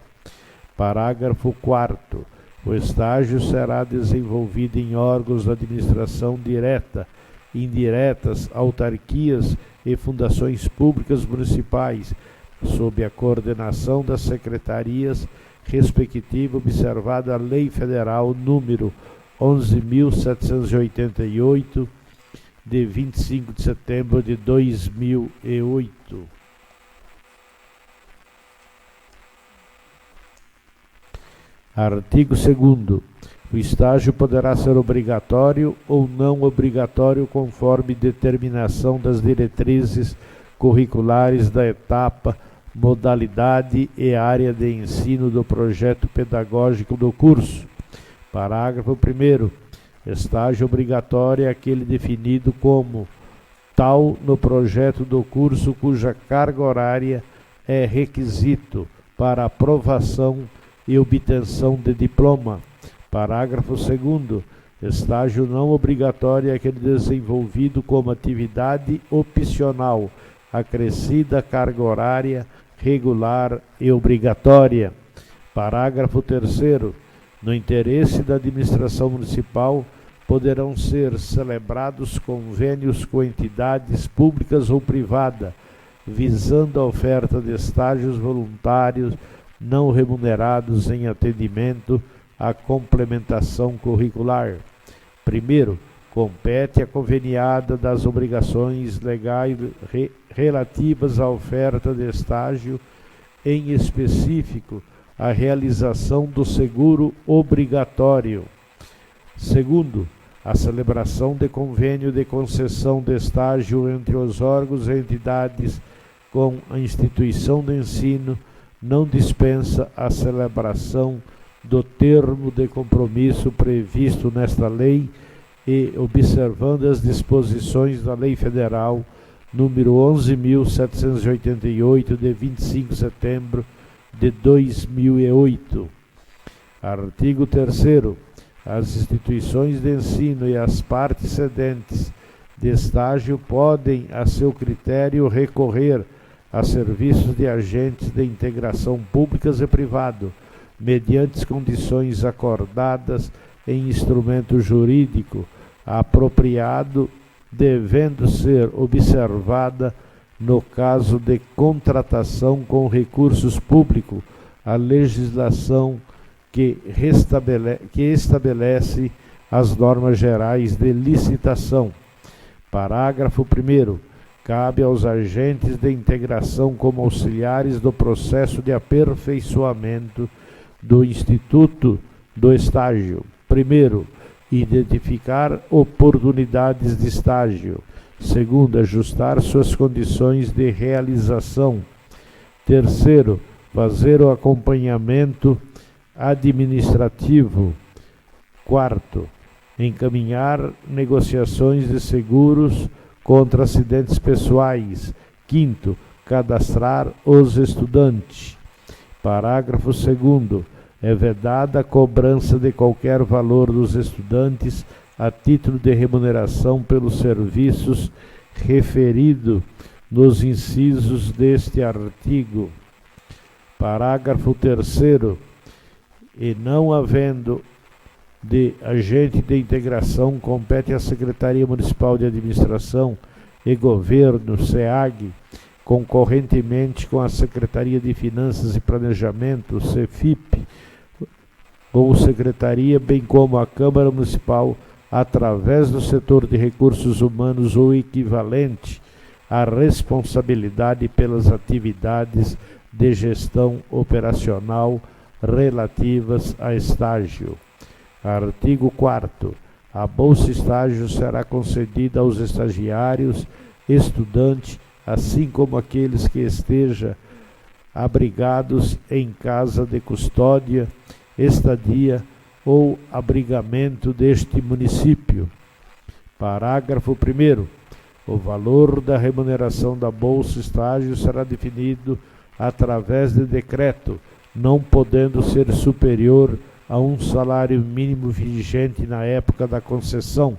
Parágrafo 4º. O estágio será desenvolvido em órgãos da administração direta, indiretas, autarquias e fundações públicas municipais, sob a coordenação das secretarias respectiva, observada a Lei Federal número 11.788, de 25 de setembro de 2008. Artigo 2º. O estágio poderá ser obrigatório ou não obrigatório conforme determinação das diretrizes curriculares da etapa, modalidade e área de ensino do projeto pedagógico do curso. Parágrafo 1º. Estágio obrigatório é aquele definido como tal no projeto do curso cuja carga horária é requisito para aprovação e obtenção de diploma. Parágrafo 2º. Estágio não obrigatório é aquele desenvolvido como atividade opcional, acrescida carga horária, regular e obrigatória. Parágrafo 3º. No interesse da administração municipal, poderão ser celebrados convênios com entidades públicas ou privadas, visando a oferta de estágios voluntários não remunerados em atendimento à complementação curricular. Primeiro, compete a conveniada das obrigações legais relativas à oferta de estágio, em específico, a realização do seguro obrigatório. Segundo, a celebração de convênio de concessão de estágio entre os órgãos e entidades com a instituição de ensino não dispensa a celebração do termo de compromisso previsto nesta lei e observando as disposições da Lei Federal número 11.788, de 25 de setembro de 2008. Artigo 3º. As instituições de ensino e as partes cedentes de estágio podem, a seu critério, recorrer a serviços de agentes de integração públicas e privado, mediante condições acordadas em instrumento jurídico apropriado, devendo ser observada, no caso de contratação com recursos públicos, a legislação que estabelece as normas gerais de licitação. Parágrafo 1º. Cabe aos agentes de integração como auxiliares do processo de aperfeiçoamento do Instituto do Estágio. Primeiro, identificar oportunidades de estágio. Segundo, ajustar suas condições de realização. Terceiro, fazer o acompanhamento administrativo. Quarto, encaminhar negociações de seguros contra acidentes pessoais. Quinto, cadastrar os estudantes. Parágrafo 2º. É vedada a cobrança de qualquer valor dos estudantes a título de remuneração pelos serviços referido nos incisos deste artigo. Parágrafo 3º. E não havendo de agente de integração, compete à Secretaria Municipal de Administração e Governo, SEAG, concorrentemente com a Secretaria de Finanças e Planejamento, CEFIP, ou Secretaria, bem como a Câmara Municipal, através do setor de recursos humanos ou equivalente, a responsabilidade pelas atividades de gestão operacional relativas a estágio. Artigo 4º. A bolsa estágio será concedida aos estagiários, estudantes, assim como aqueles que estejam abrigados em casa de custódia, estadia ou abrigamento deste município. Parágrafo 1º. O valor da remuneração da bolsa estágio será definido através de decreto, não podendo ser superior a um salário mínimo vigente na época da concessão.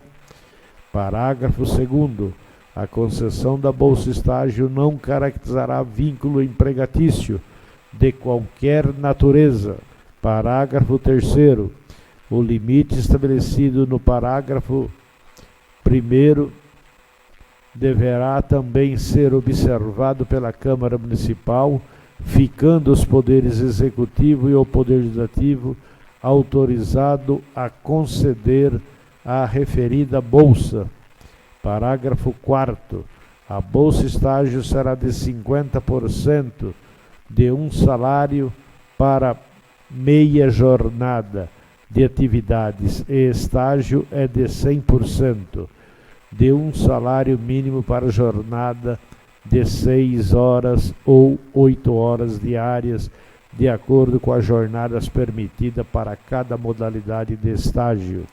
Parágrafo 2º. A concessão da bolsa estágio não caracterizará vínculo empregatício de qualquer natureza. Parágrafo 3º. O limite estabelecido no parágrafo 1º deverá também ser observado pela Câmara Municipal, ficando os poderes executivo e o poder legislativo autorizado a conceder a referida bolsa. Parágrafo 4º. A bolsa estágio será de 50% de um salário para meia jornada de atividades e estágio é de 100% de um salário mínimo para jornada de 6 horas ou 8 horas diárias, de acordo com as jornadas permitidas para cada modalidade de estágio.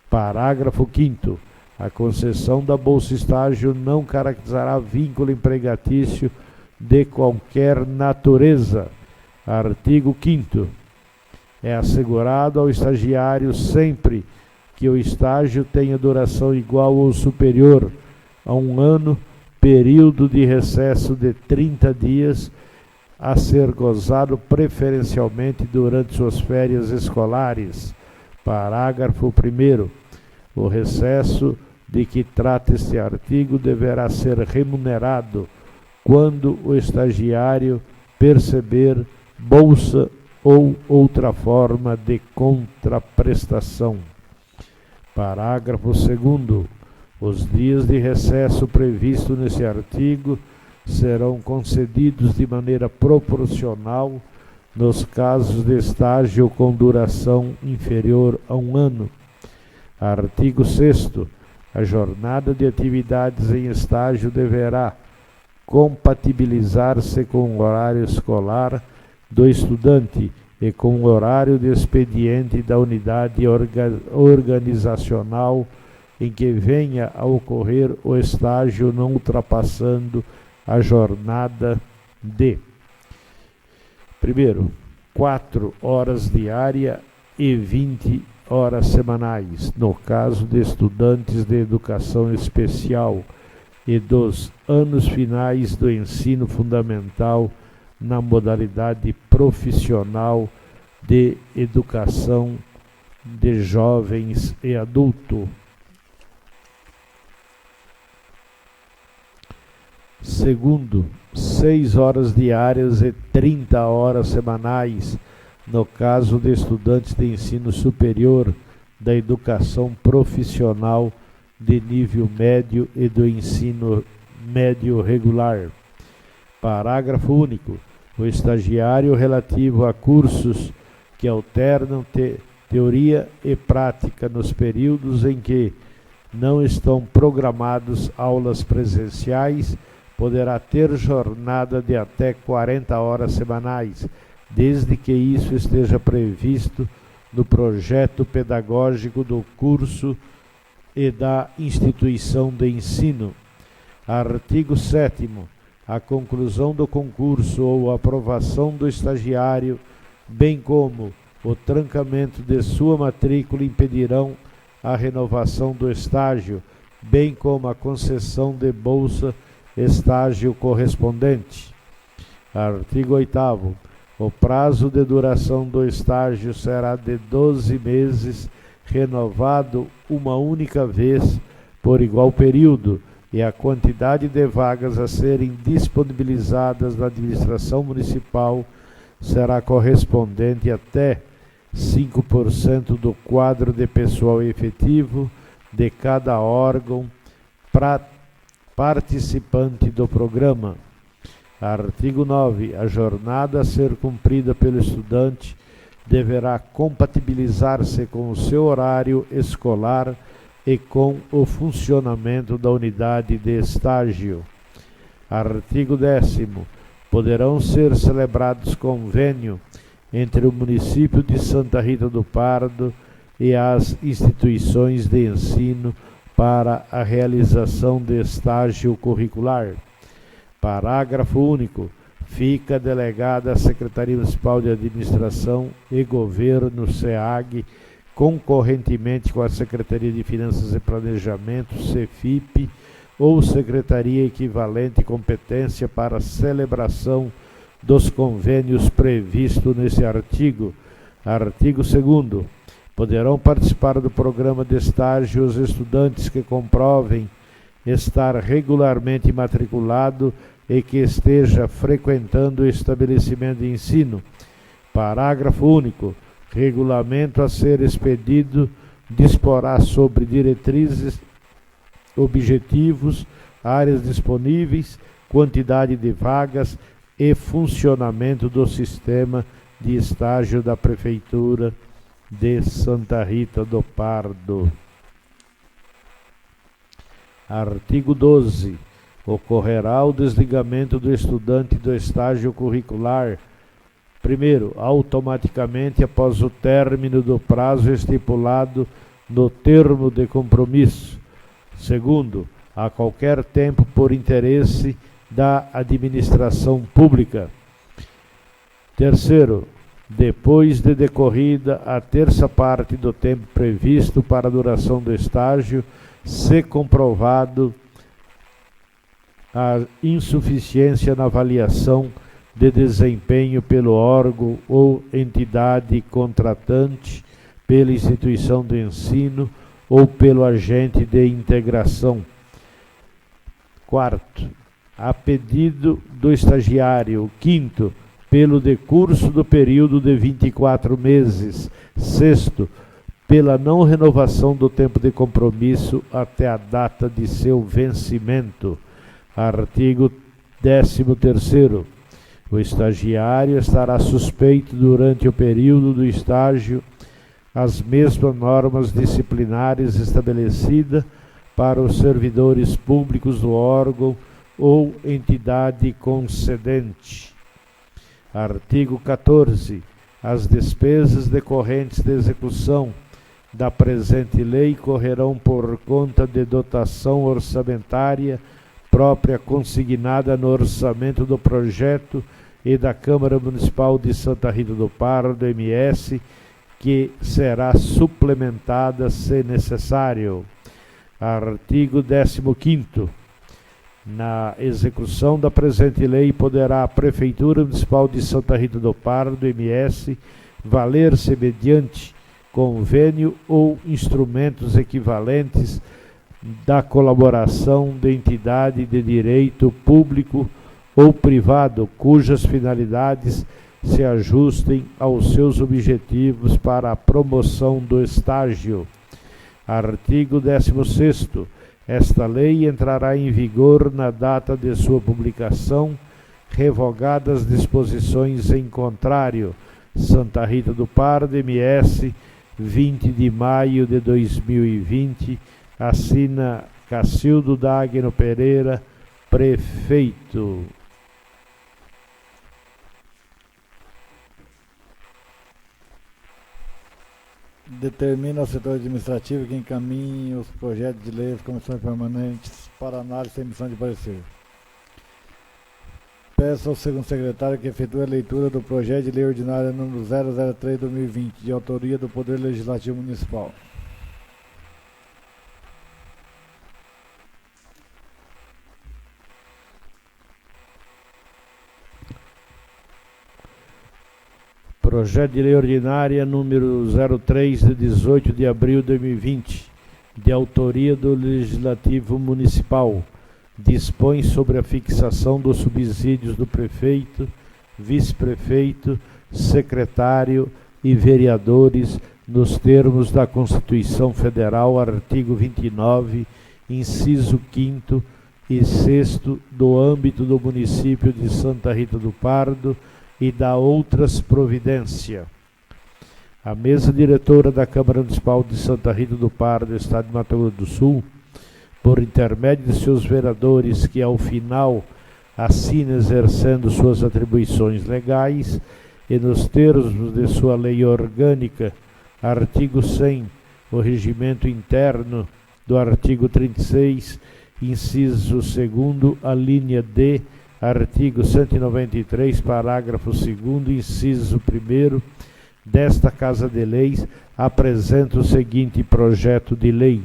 Parágrafo 5º. A concessão da bolsa estágio não caracterizará vínculo empregatício de qualquer natureza. Artigo 5º. É assegurado ao estagiário sempre que o estágio tenha duração igual ou superior a 1 ano, período de recesso de 30 dias, a ser gozado preferencialmente durante suas férias escolares. Parágrafo 1º. O recesso de que trata este artigo deverá ser remunerado quando o estagiário perceber bolsa ou outra forma de contraprestação. Parágrafo 2º. Os dias de recesso previstos nesse artigo serão concedidos de maneira proporcional nos casos de estágio com duração inferior a 1 ano. Artigo 6º. A jornada de atividades em estágio deverá compatibilizar-se com o horário escolar do estudante e com o horário de expediente da unidade organizacional em que venha a ocorrer o estágio, não ultrapassando a jornada de, primeiro, 4 horas diárias e 20 horas semanais, no caso de estudantes de educação especial e dos anos finais do ensino fundamental na modalidade profissional de educação de jovens e adulto. Segundo, 6 horas diárias e 30 horas semanais, no caso de estudantes de ensino superior, da educação profissional de nível médio e do ensino médio regular. Parágrafo único. O estagiário relativo a cursos que alternam teoria e prática nos períodos em que não estão programados aulas presenciais, poderá ter jornada de até 40 horas semanais, desde que isso esteja previsto no projeto pedagógico do curso e da instituição de ensino. Artigo 7º. A conclusão do concurso ou aprovação do estagiário, bem como o trancamento de sua matrícula, impedirão a renovação do estágio, bem como a concessão de bolsa estágio correspondente. Artigo 8º. O prazo de duração do estágio será de 12 meses, renovado uma única vez por igual período, e a quantidade de vagas a serem disponibilizadas na administração municipal será correspondente até 5% do quadro de pessoal efetivo de cada órgão participante do programa. Artigo 9. A jornada a ser cumprida pelo estudante deverá compatibilizar-se com o seu horário escolar e com o funcionamento da unidade de estágio. Artigo 10º. Poderão ser celebrados convênio entre o município de Santa Rita do Pardo e as instituições de ensino para a realização de estágio curricular. Parágrafo único. Fica delegada à Secretaria Municipal de Administração e Governo, SEAG, concorrentemente com a Secretaria de Finanças e Planejamento, CEFIP, ou secretaria equivalente competência para a celebração dos convênios previstos nesse artigo. Artigo 2º. Poderão participar do programa de estágio os estudantes que comprovem estar regularmente matriculado e que esteja frequentando o estabelecimento de ensino. Parágrafo único. Regulamento a ser expedido disporá sobre diretrizes, objetivos, áreas disponíveis, quantidade de vagas e funcionamento do sistema de estágio da Prefeitura de Santa Rita do Pardo. Artigo 12. Ocorrerá o desligamento do estudante do estágio curricular, primeiro, automaticamente após o término do prazo estipulado no termo de compromisso. Segundo, a qualquer tempo por interesse da administração pública. Terceiro, depois de decorrida a terça parte do tempo previsto para a duração do estágio, se comprovado a insuficiência na avaliação de desempenho pelo órgão ou entidade contratante, pela instituição de ensino ou pelo agente de integração. Quarto, a pedido do estagiário. Quinto, pelo decurso do período de 24 meses. Sexto, pela não renovação do tempo de compromisso até a data de seu vencimento. Artigo 13º. O estagiário estará suspeito durante o período do estágio as mesmas normas disciplinares estabelecidas para os servidores públicos do órgão ou entidade concedente. Artigo 14. As despesas decorrentes de execução da presente lei correrão por conta de dotação orçamentária própria consignada no orçamento do projeto e da Câmara Municipal de Santa Rita do Pardo, MS, que será suplementada se necessário. Artigo 15º. Na execução da presente lei, poderá a Prefeitura Municipal de Santa Rita do Pardo, MS, valer-se mediante convênio ou instrumentos equivalentes da colaboração de entidade de direito público ou privado, cujas finalidades se ajustem aos seus objetivos para a promoção do estágio. Artigo 16º. Esta lei entrará em vigor na data de sua publicação, revogadas disposições em contrário. Santa Rita do Pardo, MS, 20 de maio de 2020. Assina Cacildo Dagno Pereira, prefeito. Determina ao setor administrativo que encaminhe os projetos de lei às comissões permanentes para análise e emissão de parecer. Peço ao segundo secretário que efetue a leitura do projeto de lei ordinária número 003/2020, de autoria do Poder Legislativo Municipal. Projeto de lei ordinária número 03 de 18 de abril de 2020, de autoria do Legislativo Municipal, dispõe sobre a fixação dos subsídios do prefeito, vice-prefeito, secretário e vereadores nos termos da Constituição Federal, artigo 29, inciso 5º e 6º, do âmbito do município de Santa Rita do Pardo, e da outras providências. A mesa diretora da Câmara Municipal de Santa Rita do Pardo, Estado de Mato Grosso do Sul, por intermédio de seus vereadores que ao final assinem exercendo suas atribuições legais e nos termos de sua lei orgânica, artigo 100, o regimento interno do artigo 36, inciso 2º, a linha D, artigo 193, parágrafo 2º, inciso 1º, desta Casa de Leis, apresenta o seguinte projeto de lei.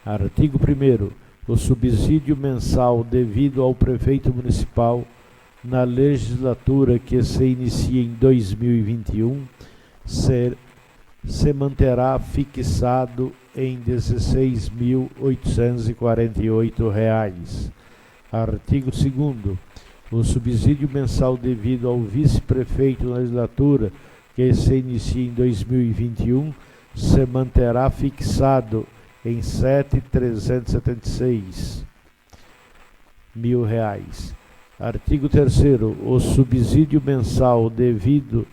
Artigo 1º. O subsídio mensal devido ao prefeito municipal na legislatura que se inicia em 2021 se manterá fixado em R$ 16.848. Artigo 2º. O subsídio mensal devido ao vice-prefeito na legislatura que se inicia em 2021 se manterá fixado em R$ 7.376 mil. Artigo 3º. O subsídio mensal devido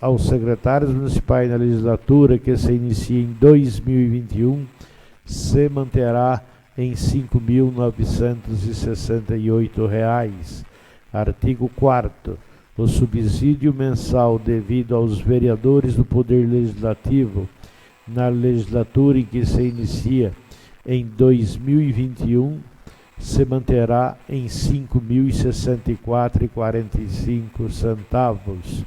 aos secretários municipais na legislatura que se inicia em 2021 se manterá em R$ 5.968. Artigo 4º. O subsídio mensal devido aos vereadores do Poder Legislativo na legislatura em que se inicia em 2021 se manterá em R$ 5.064,45.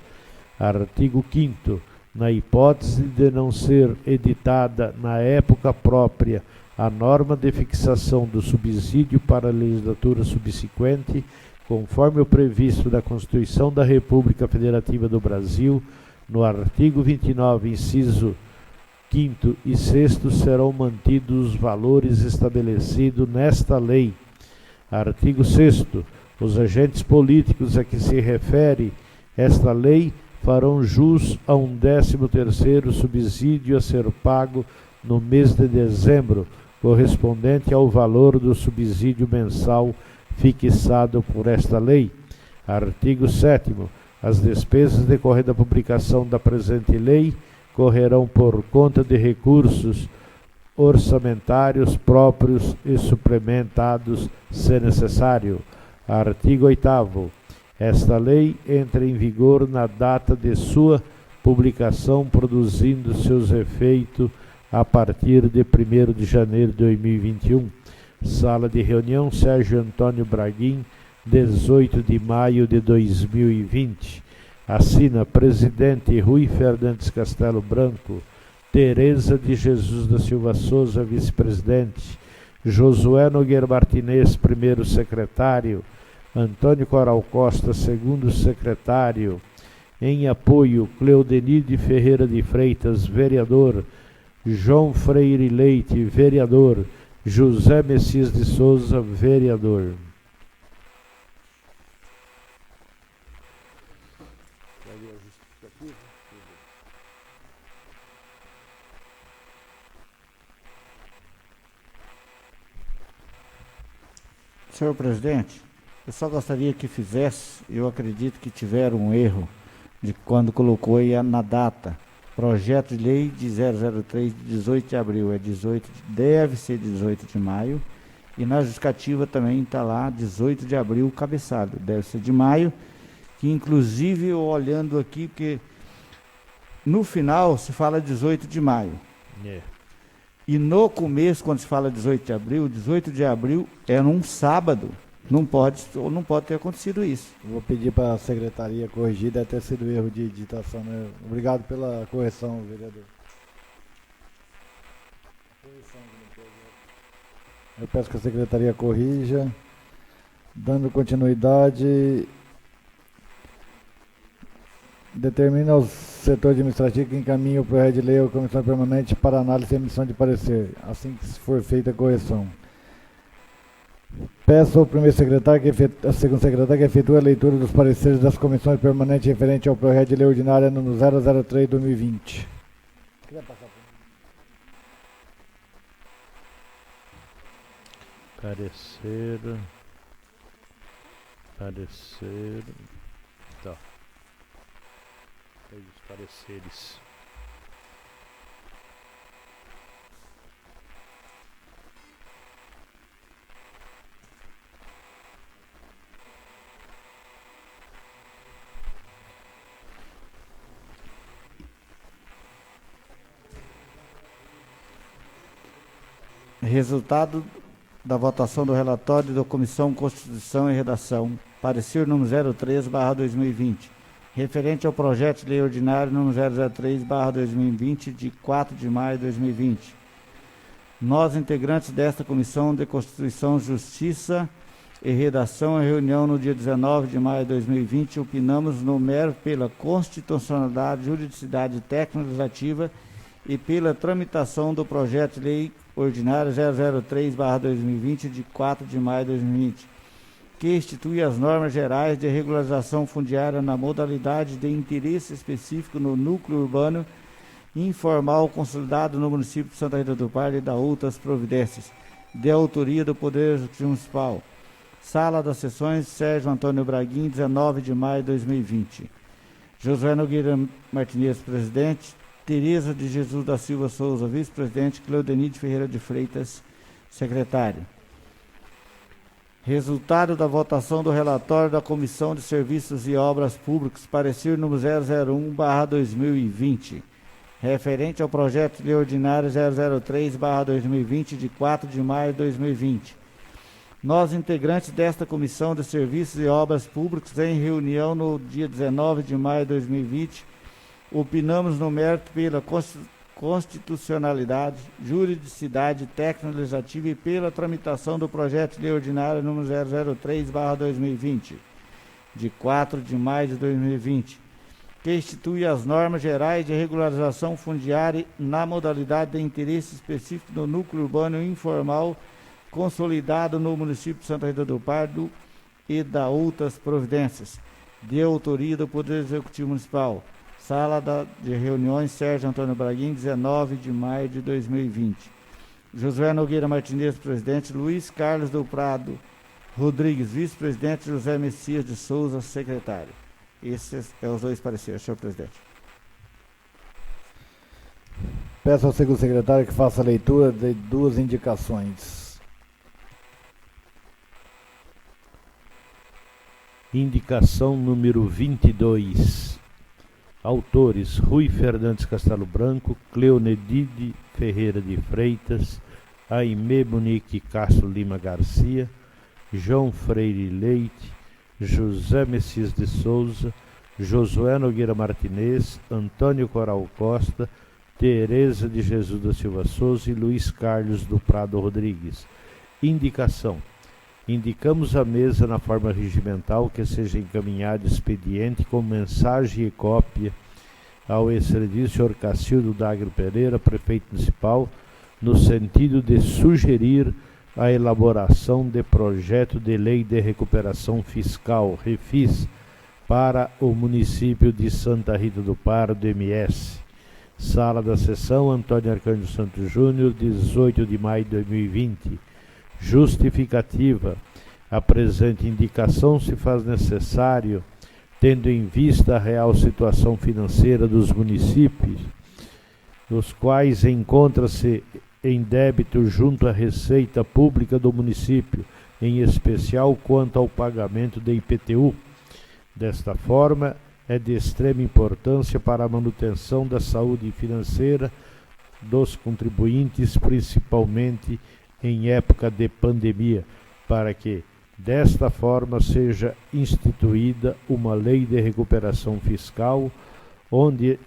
Artigo 5º. Na hipótese de não ser editada na época própria a norma de fixação do subsídio para a legislatura subsequente, conforme o previsto da Constituição da República Federativa do Brasil, no artigo 29, inciso 5º e 6º, serão mantidos os valores estabelecidos nesta lei. Artigo 6º. Os agentes políticos a que se refere esta lei farão jus a um 13º subsídio a ser pago no mês de dezembro, correspondente ao valor do subsídio mensal fixado por esta lei. Artigo 7º. As despesas decorrentes da publicação da presente lei correrão por conta de recursos orçamentários próprios e suplementados, se necessário. Artigo 8º. Esta lei entra em vigor na data de sua publicação, produzindo seus efeitos a partir de 1º de janeiro de 2021. Sala de reunião Sérgio Antônio Braguin, 18 de maio de 2020. Assina presidente Rui Fernandes Castelo Branco, Tereza de Jesus da Silva Souza, vice-presidente, Josué Nogueira Martinez, primeiro secretário, Antônio Coral Costa, segundo secretário. Em apoio, Cleodenide Ferreira de Freitas, vereador, João Freire Leite, vereador, José Messias de Souza, vereador. Senhor presidente, eu só gostaria que fizesse, eu acredito que tiveram um erro de quando colocou aí na data, projeto de lei de 003 de 18 de abril, deve ser 18 de maio, e na justificativa também está lá 18 de abril cabeçado, deve ser de maio, que inclusive eu olhando aqui, porque no final se fala 18 de maio. É. E no começo, quando se fala 18 de abril é num sábado. Não pode ter acontecido isso. Vou pedir para a secretaria corrigir, deve ter sido erro de digitação, né? Obrigado pela correção, vereador. Eu peço que a secretaria corrija. Dando continuidade, determina ao setor administrativo que encaminhe o projeto de lei à comissão permanente para análise e emissão de parecer, assim que for feita a correção. Peço ao primeiro secretário ao segundo secretário que efetue a leitura dos pareceres das comissões permanentes referente ao projeto de lei ordinária número 003/2020. Parecer. Tá. Os pareceres. Resultado da votação do relatório da Comissão Constituição e Redação, parecer número 03/2020, referente ao projeto de lei ordinário número 003/2020, de 4 de maio de 2020. Nós, integrantes desta Comissão de Constituição, Justiça e Redação, em reunião no dia 19 de maio de 2020, opinamos no mérito pela constitucionalidade, juridicidade técnica legislativa e pela tramitação do projeto de lei ordinário 003/2020, de 4 de maio de 2020, que institui as normas gerais de regularização fundiária na modalidade de interesse específico no núcleo urbano informal consolidado no município de Santa Rita do Pardo e da outras providências, de autoria do Poder Executivo Municipal. Sala das Sessões, Sérgio Antônio Braguin, 19 de maio de 2020. Josué Nogueira Martinez, presidente. Tereza de Jesus da Silva Souza, vice-presidente. Cleudenide Ferreira de Freitas, secretário. Resultado da votação do relatório da Comissão de Serviços e Obras Públicas, parecer número 001/2020, referente ao projeto de lei ordinário 003/2020, de 4 de maio de 2020. Nós, integrantes desta Comissão de Serviços e Obras Públicas, em reunião no dia 19 de maio de 2020, opinamos no mérito pela constitucionalidade, juridicidade técnica legislativa e pela tramitação do projeto de lei ordinário número 003/2020, de 4 de maio de 2020, que institui as normas gerais de regularização fundiária na modalidade de interesse específico do núcleo urbano informal consolidado no município de Santa Rita do Pardo e da outras providências, de autoria do Poder Executivo Municipal. Sala de reuniões, Sérgio Antônio Braguin, 19 de maio de 2020. Josué Nogueira Martinez, presidente. Luiz Carlos do Prado Rodrigues, vice-presidente. José Messias de Souza, secretário. Esses são os dois pareceres, senhor presidente. Peço ao segundo secretário que faça a leitura de duas indicações. Indicação número 22. Autores: Rui Fernandes Castelo Branco, Cleonedide Ferreira de Freitas, Aimé Monique Castro Lima Garcia, João Freire Leite, José Messias de Souza, Josué Nogueira Martinez, Antônio Coral Costa, Tereza de Jesus da Silva Souza e Luiz Carlos do Prado Rodrigues. Indicação: indicamos à mesa na forma regimental que seja encaminhado expediente com mensagem e cópia ao excelentíssimo senhor Cacildo Dagro Pereira, prefeito municipal, no sentido de sugerir a elaboração de projeto de lei de recuperação fiscal, REFIS, para o município de Santa Rita do Pardo, MS. Sala da Sessão, Antônio Arcanjo Santos Júnior, 18 de maio de 2020. Justificativa: A presente indicação se faz necessário, tendo em vista a real situação financeira dos municípios, os quais encontram-se em débito junto à Receita Pública do município, em especial quanto ao pagamento de IPTU. Desta forma, é de extrema importância para a manutenção da saúde financeira dos contribuintes, principalmente em época de pandemia, para que, desta forma, seja instituída uma lei de recuperação fiscal, onde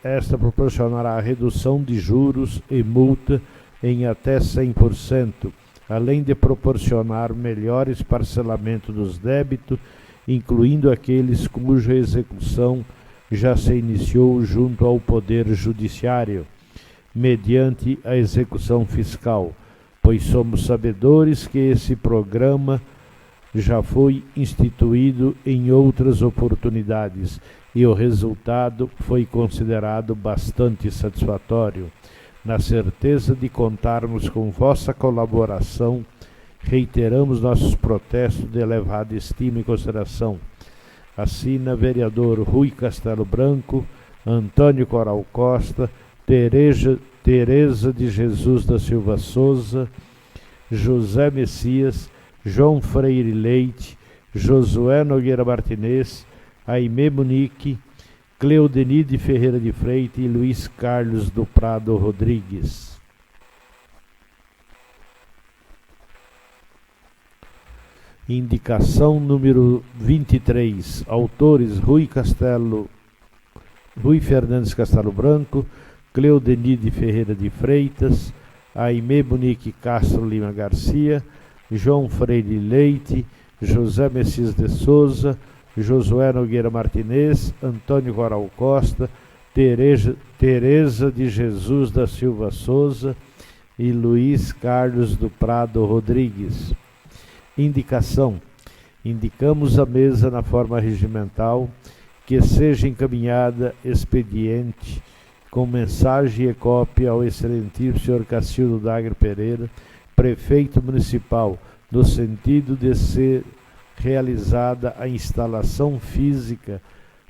esta proporcionará a redução de juros e multa em até 100%, além de proporcionar melhores parcelamento dos débitos, incluindo aqueles cuja execução já se iniciou junto ao Poder Judiciário, mediante a execução fiscal, pois somos sabedores que esse programa já foi instituído em outras oportunidades e o resultado foi considerado bastante satisfatório. Na certeza de contarmos com vossa colaboração, reiteramos nossos protestos de elevada estima e consideração. Assina vereador Rui Castelo Branco, Antônio Coral Costa, Tereza de Jesus da Silva Souza, José Messias, João Freire Leite, Josué Nogueira Martinez, Aimé Munique, Cleudenide Ferreira de Freitas e Luiz Carlos do Prado Rodrigues. Indicação número 23. Autores Rui Fernandes Castelo Branco, Cleudenide Ferreira de Freitas, Aimé Munique Castro Lima Garcia, João Freire Leite, José Messias de Souza, Josué Nogueira Martinez, Antônio Coral Costa, Tereza de Jesus da Silva Souza e Luiz Carlos do Prado Rodrigues. Indicação. Indicamos à mesa na forma regimental que seja encaminhada expediente com mensagem e cópia ao excelentíssimo senhor Cacildo Dagre Pereira, prefeito municipal, no sentido de ser realizada a instalação física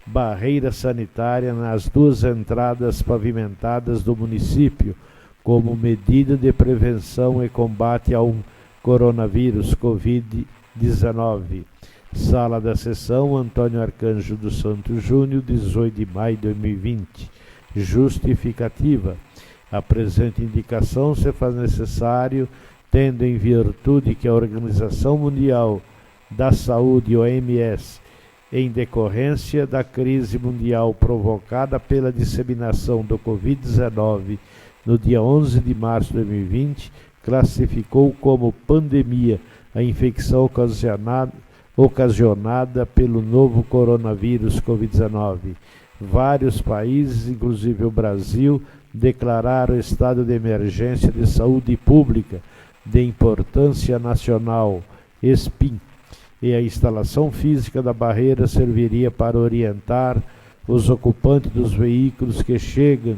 barreira sanitária nas duas entradas pavimentadas do município, como medida de prevenção e combate ao coronavírus Covid-19. Sala da Sessão, Antônio Arcanjo dos Santos Júnior, 18 de maio de 2020. Justificativa. A presente indicação se faz necessário, tendo em virtude que a Organização Mundial da Saúde, OMS, em decorrência da crise mundial provocada pela disseminação do Covid-19 no dia 11 de março de 2020, classificou como pandemia a infecção ocasionada pelo novo coronavírus Covid-19. Vários países, inclusive o Brasil, declararam estado de emergência de saúde pública de importância nacional, SPIN, e a instalação física da barreira serviria para orientar os ocupantes dos veículos que chegam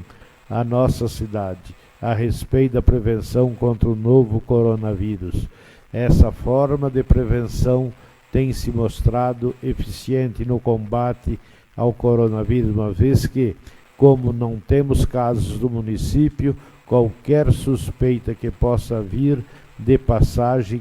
à nossa cidade a respeito da prevenção contra o novo coronavírus. Essa forma de prevenção tem se mostrado eficiente no combate ao coronavírus, uma vez que, como não temos casos do município, qualquer suspeita que possa vir de passagem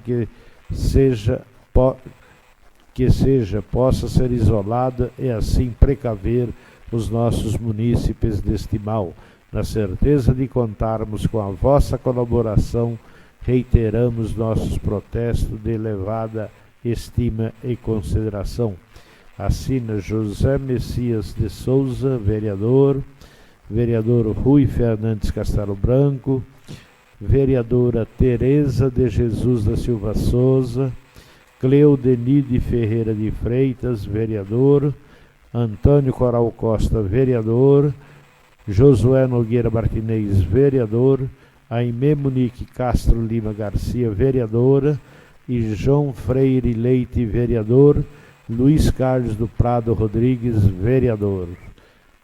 possa ser isolada e assim precaver os nossos munícipes deste mal. Na certeza de contarmos com a vossa colaboração, reiteramos nossos protestos de elevada estima e consideração. Assina José Messias de Souza, vereador, vereador Rui Fernandes Castelo Branco, vereadora Tereza de Jesus da Silva Souza, Cleudenide Ferreira de Freitas, vereador, Antônio Coral Costa, vereador, Josué Nogueira Martinez, vereador, Aimé Munique Castro Lima Garcia, vereadora, e João Freire Leite, vereador, Luiz Carlos do Prado Rodrigues, vereador.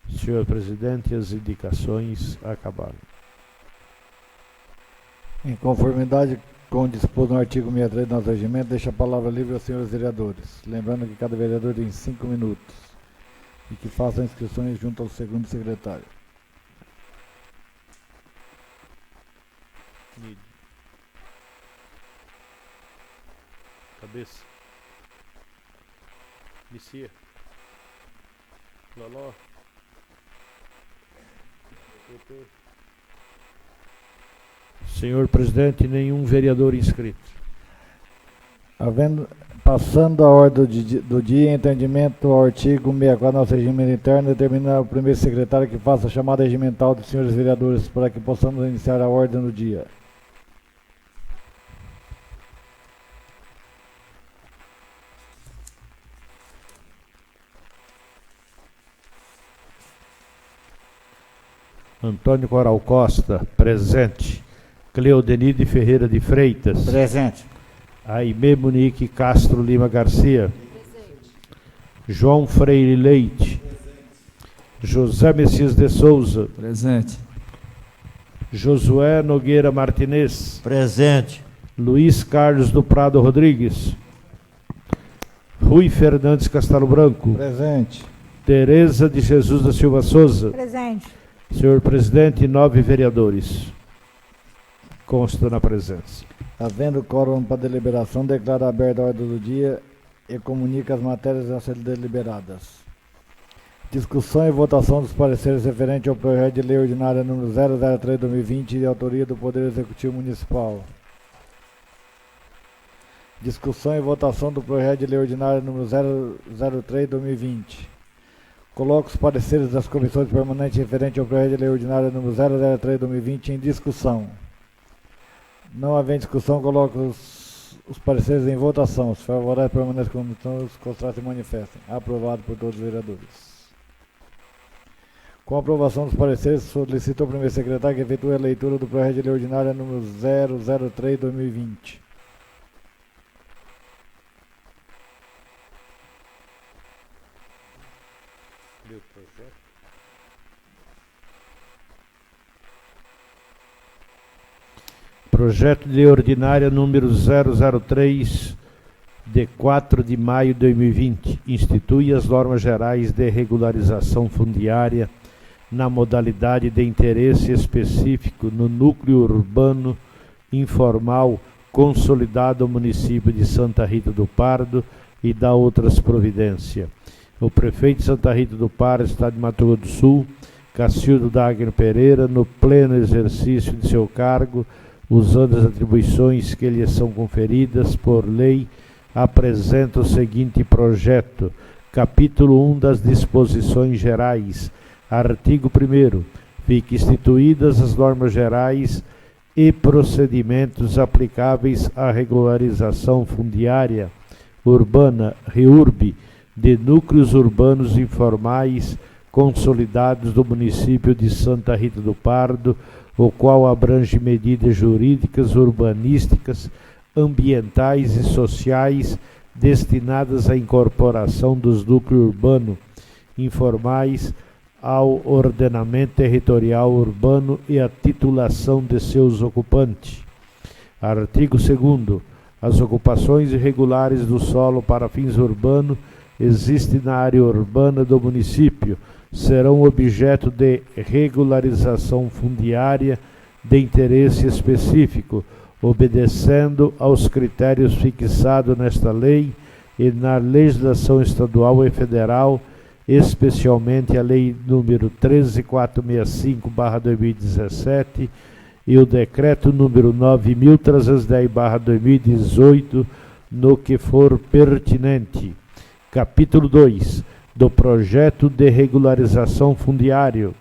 Senhor presidente, as indicações acabaram. Em conformidade Como disposto no artigo 63 do nosso regimento, deixa a palavra livre aos senhores vereadores. Lembrando que cada vereador tem 5 minutos e que façam inscrições junto ao segundo secretário. Cabeça. Inicia. Loló. Senhor presidente, nenhum vereador inscrito. Passando a ordem do dia, em entendimento ao artigo 64 do nosso regimento interno, determina o primeiro secretário que faça a chamada regimental dos senhores vereadores para que possamos iniciar a ordem do dia. Antônio Coral Costa, presente. Cleodenide Ferreira de Freitas. Presente. Aimé Monique Castro Lima Garcia. Presente. João Freire Leite. José Messias de Souza. Presente. Josué Nogueira Martinez. Presente. Luiz Carlos do Prado Rodrigues. Rui Fernandes Castelo Branco. Presente. Tereza de Jesus da Silva Souza. Presente. Senhor presidente, 9 vereadores. Consta na presença. Havendo quórum para deliberação, declara aberta a ordem do dia e comunica as matérias a serem deliberadas. Discussão e votação dos pareceres referentes ao projeto de lei ordinária número 003/2020 de autoria do Poder Executivo Municipal. Discussão e votação do projeto de lei ordinária número 003/2020. Coloco os pareceres das comissões permanentes referentes ao projeto de lei ordinária número 003/2020 em discussão. Não havendo discussão, coloco os pareceres em votação. Os favoráveis permanecem como estão, os contrários se manifestem. Aprovado por todos os vereadores. Com a aprovação dos pareceres, solicito ao primeiro secretário que efetue a leitura do projeto de lei ordinária número 003/2020. Projeto de lei ordinária número 003, de 4 de maio de 2020, institui as normas gerais de regularização fundiária na modalidade de interesse específico no núcleo urbano informal consolidado ao município de Santa Rita do Pardo e dá outras providências. O prefeito de Santa Rita do Pardo, Estado de Mato Grosso do Sul, Cacildo Dagner Pereira, no pleno exercício de seu cargo, usando as atribuições que lhe são conferidas por lei, apresenta o seguinte projeto. Capítulo 1 das Disposições Gerais. Artigo 1º. Fiquem instituídas as normas gerais e procedimentos aplicáveis à regularização fundiária urbana, REURB, de núcleos urbanos informais consolidados do município de Santa Rita do Pardo, o qual abrange medidas jurídicas, urbanísticas, ambientais e sociais destinadas à incorporação dos núcleos urbanos informais ao ordenamento territorial urbano e à titulação de seus ocupantes. Artigo 2º. As ocupações irregulares do solo para fins urbanos existem na área urbana do município serão objeto de regularização fundiária de interesse específico, obedecendo aos critérios fixados nesta lei e na legislação estadual e federal, especialmente a Lei número 13465/2017 e o Decreto número 9310/2018, no que for pertinente. Capítulo 2 do Projeto de Regularização Fundiário.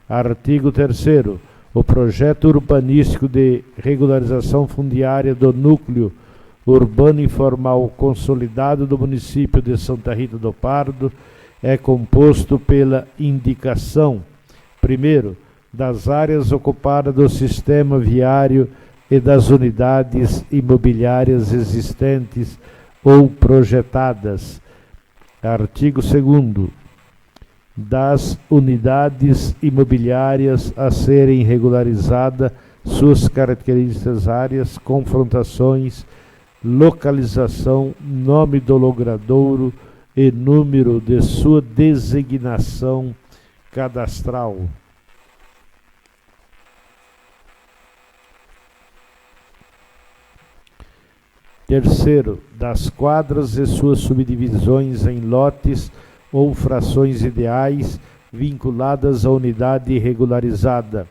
Artigo 3º. O projeto urbanístico de regularização fundiária do núcleo urbano informal consolidado do município de Santa Rita do Pardo é composto pela indicação, primeiro, das áreas ocupadas do sistema viário e das unidades imobiliárias existentes ou projetadas. Artigo 2º. Das unidades imobiliárias a serem regularizadas suas características áreas, confrontações, localização, nome do logradouro e número de sua designação cadastral. Terceiro, das quadras e suas subdivisões em lotes ou frações ideais vinculadas à unidade regularizada.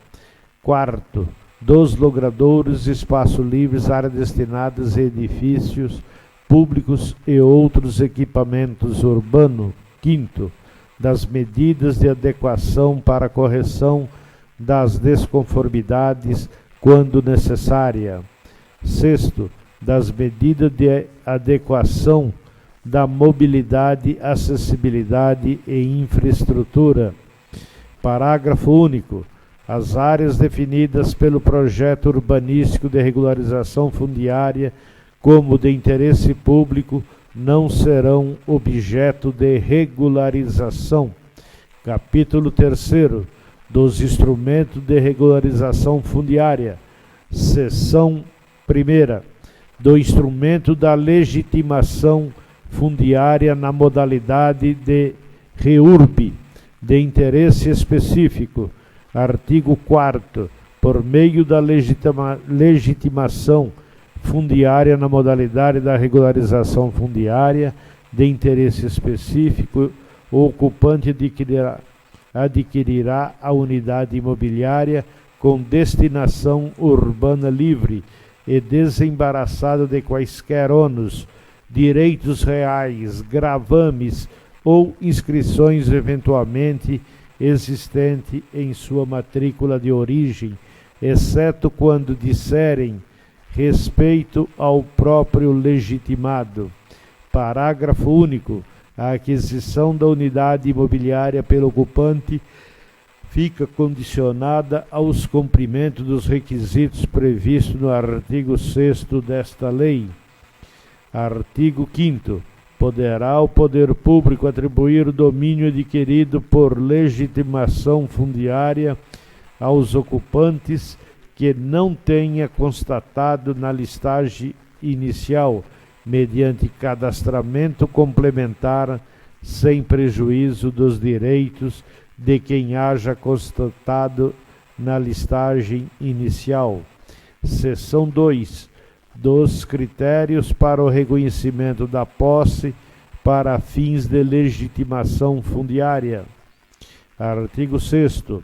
Quarto, dos logradouros, espaço livres, áreas destinadas a edifícios públicos e outros equipamentos urbanos. Quinto, das medidas de adequação para correção das desconformidades quando necessária. Sexto, das medidas de adequação da mobilidade, acessibilidade e infraestrutura. Parágrafo único. As áreas definidas pelo projeto urbanístico de regularização fundiária como de interesse público não serão objeto de regularização. Capítulo 3º dos instrumentos de regularização fundiária. Seção 1ª do instrumento da legitimação fundiária na modalidade de REURB, de interesse específico. Artigo 4º, por meio da legitimação fundiária na modalidade da regularização fundiária de interesse específico, o ocupante adquirirá a unidade imobiliária com destinação urbana livre e desembaraçada de quaisquer ônus, direitos reais, gravames ou inscrições eventualmente existente em sua matrícula de origem, exceto quando disserem respeito ao próprio legitimado. Parágrafo único. A aquisição da unidade imobiliária pelo ocupante fica condicionada aos cumprimentos dos requisitos previstos no artigo 6º desta lei. Artigo 5º. Poderá o poder público atribuir o domínio adquirido por legitimação fundiária aos ocupantes que não tenha constatado na listagem inicial, mediante cadastramento complementar, sem prejuízo dos direitos de quem haja constatado na listagem inicial. Seção 2. Dos critérios para o reconhecimento da posse para fins de legitimação fundiária. Artigo 6º.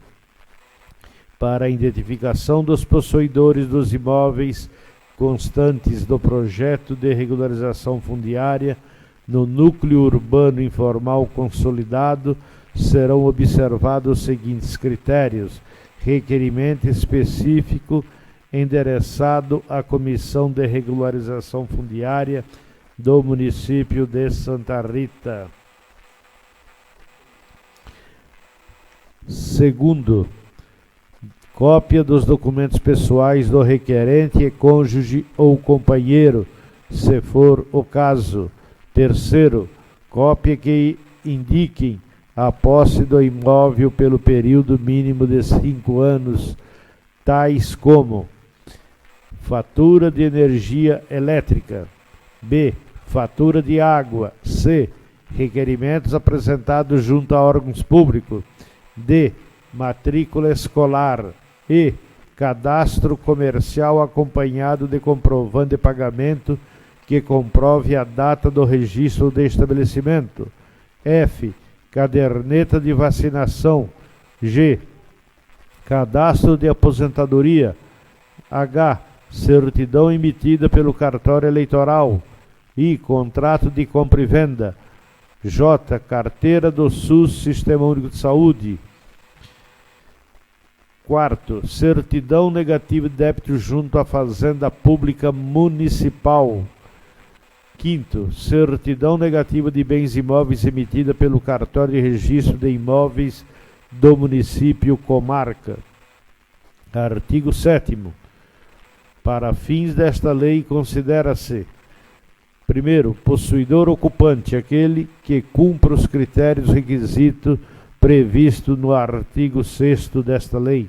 Para a identificação dos possuidores dos imóveis constantes do projeto de regularização fundiária no núcleo urbano informal consolidado, serão observados os seguintes critérios: requerimento específico endereçado à Comissão de Regularização Fundiária do município de Santa Rita. Segundo, cópia dos documentos pessoais do requerente e cônjuge ou companheiro, se for o caso. Terceiro, cópia que indiquem a posse do imóvel pelo período mínimo de 5 anos, tais como fatura de energia elétrica, B, fatura de água, C, requerimentos apresentados junto a órgãos públicos, D, matrícula escolar, E, cadastro comercial acompanhado de comprovante de pagamento que comprove a data do registro de estabelecimento, F, caderneta de vacinação, G, cadastro de aposentadoria, H, certidão emitida pelo cartório eleitoral, I, contrato de compra e venda, J, carteira do SUS, Sistema Único de Saúde. Quarto, certidão negativa de débito junto à Fazenda Pública Municipal. Quinto, certidão negativa de bens imóveis emitida pelo cartório de registro de imóveis do município comarca. Artigo 7º. Para fins desta lei, considera-se: primeiro, possuidor ocupante, aquele que cumpra os critérios requisitos previsto no artigo 6º desta lei.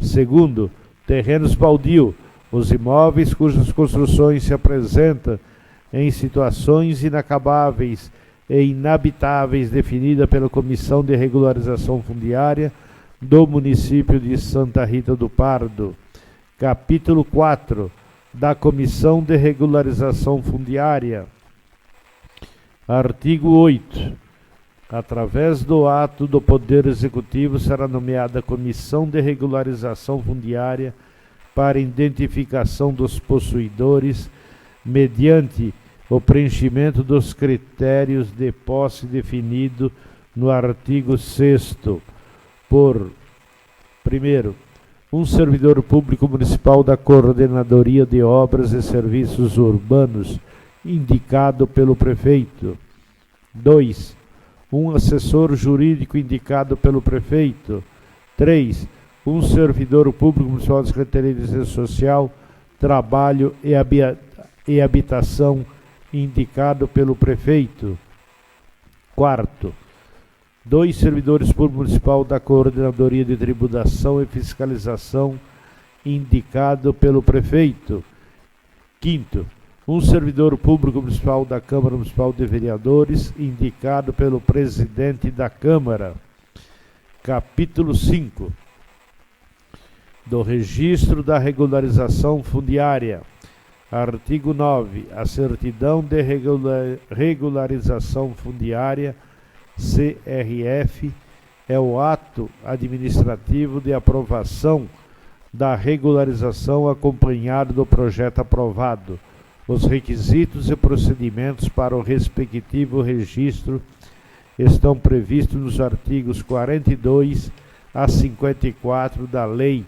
Segundo, terrenos baldio, os imóveis cujas construções se apresentam em situações inacabáveis e inabitáveis definida pela Comissão de Regularização Fundiária do município de Santa Rita do Pardo. Capítulo 4 da Comissão de Regularização Fundiária. Artigo 8. Através do ato do Poder Executivo será nomeada a Comissão de Regularização Fundiária para identificação dos possuidores mediante o preenchimento dos critérios de posse definido no artigo 6º por, primeiro, um servidor público municipal da Coordenadoria de Obras e Serviços Urbanos, indicado pelo prefeito. 2. Um assessor jurídico indicado pelo prefeito. 3. Um servidor público municipal da Secretaria de Assistência Social, Trabalho e Habitação, indicado pelo prefeito. 4. 2 servidores públicos municipais da Coordenadoria de Tributação e Fiscalização, indicado pelo prefeito. 5º, um servidor público municipal da Câmara Municipal de Vereadores, indicado pelo presidente da Câmara. Capítulo 5 do Registro da Regularização Fundiária. Artigo 9. A certidão de regularização fundiária, CRF, é o ato administrativo de aprovação da regularização acompanhado do projeto aprovado. Os requisitos e procedimentos para o respectivo registro estão previstos nos artigos 42 a 54 da Lei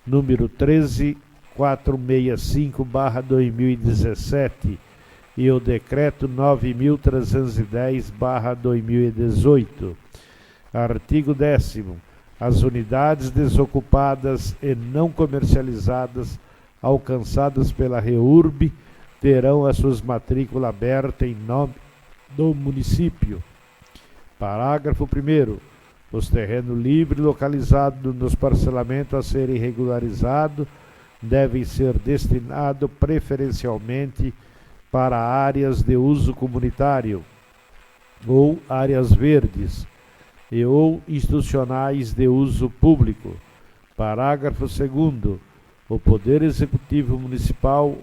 número 13465/2017 e o Decreto 9.310/2018. Artigo 10º. As unidades desocupadas e não comercializadas alcançadas pela REURB terão as suas matrículas abertas em nome do município. Parágrafo 1º. Os terrenos livres localizados nos parcelamentos a serem regularizados devem ser destinados preferencialmente para áreas de uso comunitário ou áreas verdes e ou institucionais de uso público. Parágrafo 2º. O Poder Executivo Municipal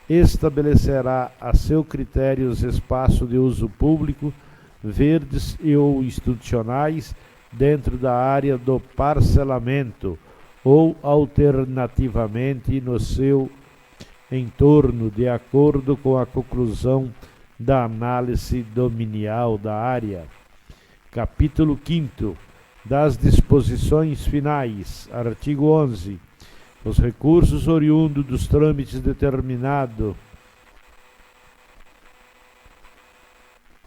estabelecerá a seu critério os espaços de uso público, verdes e ou institucionais dentro da área do parcelamento ou alternativamente no seu entorno, de acordo com a conclusão da análise dominial da área. Capítulo 5º das disposições finais. Artigo 11. Os recursos oriundos dos trâmites determinados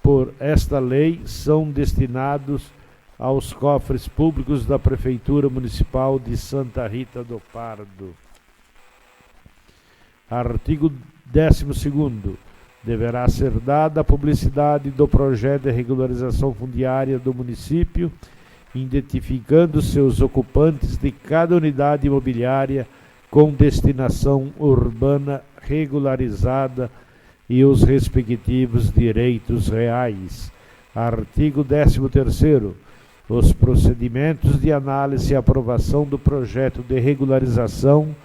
por esta lei são destinados aos cofres públicos da Prefeitura Municipal de Santa Rita do Pardo. Artigo 12º. Deverá ser dada a publicidade do projeto de regularização fundiária do município, identificando seus ocupantes de cada unidade imobiliária com destinação urbana regularizada e os respectivos direitos reais. Artigo 13º. Os procedimentos de análise e aprovação do projeto de regularização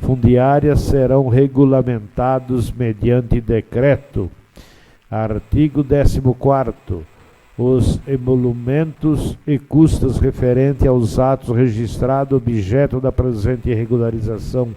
fundiária serão regulamentados mediante decreto. Artigo 14º. Os emolumentos e custos referentes aos atos registrados objeto da presente regularização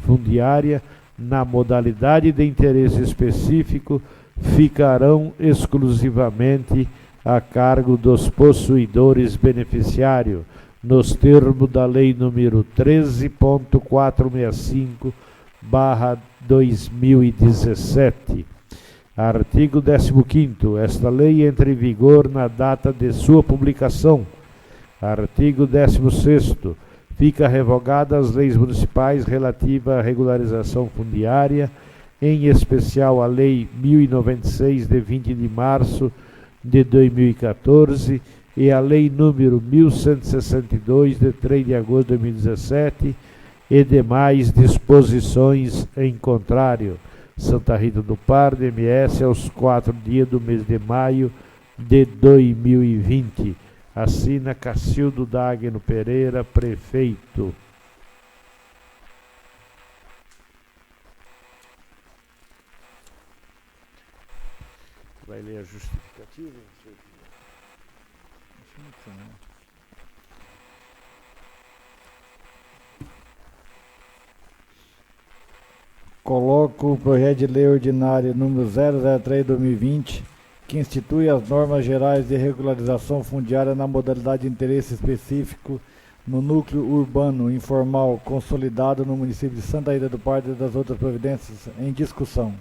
fundiária na modalidade de interesse específico ficarão exclusivamente a cargo dos possuidores beneficiários, nos termos da Lei número 13.465/2017. Artigo 15º. Esta lei entra em vigor na data de sua publicação. Artigo 16º. Fica revogada as leis municipais relativas à regularização fundiária, em especial a Lei 1096, de 20 de março de 2014, e a Lei número 1162, de 3 de agosto de 2017, e demais disposições em contrário. Santa Rita do Pardo, MS, aos 4 dias do mês de maio de 2020. Assina Cacildo Dagno Pereira, prefeito. Vai ler a justificativa? Coloco o projeto de lei ordinário número 003/2020, que institui as normas gerais de regularização fundiária na modalidade de interesse específico no núcleo urbano informal consolidado no município de Santa Rita do Pardo e das outras providências em discussão.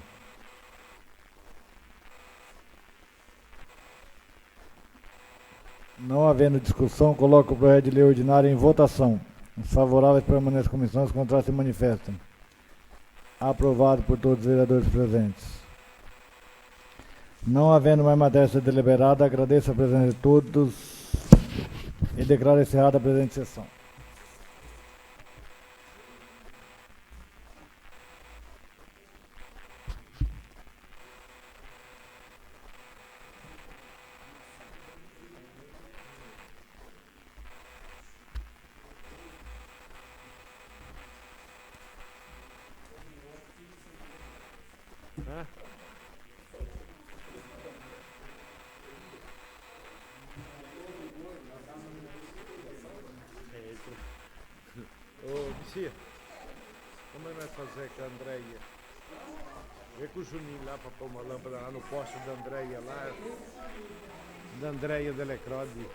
Não havendo discussão, coloco o projeto de lei ordinário em votação. Os favoráveis permanecem as comissões, os contrários se manifestam. Aprovado por todos os vereadores presentes. Não havendo mais matéria a ser deliberada, agradeço a presença de todos e declaro encerrada a presente sessão. Ô, Vicia, como é que vai fazer com a Andréia? Vê com o Juninho lá para pôr uma lâmpada lá no poste da Andréia lá, da Andréia Delecrode,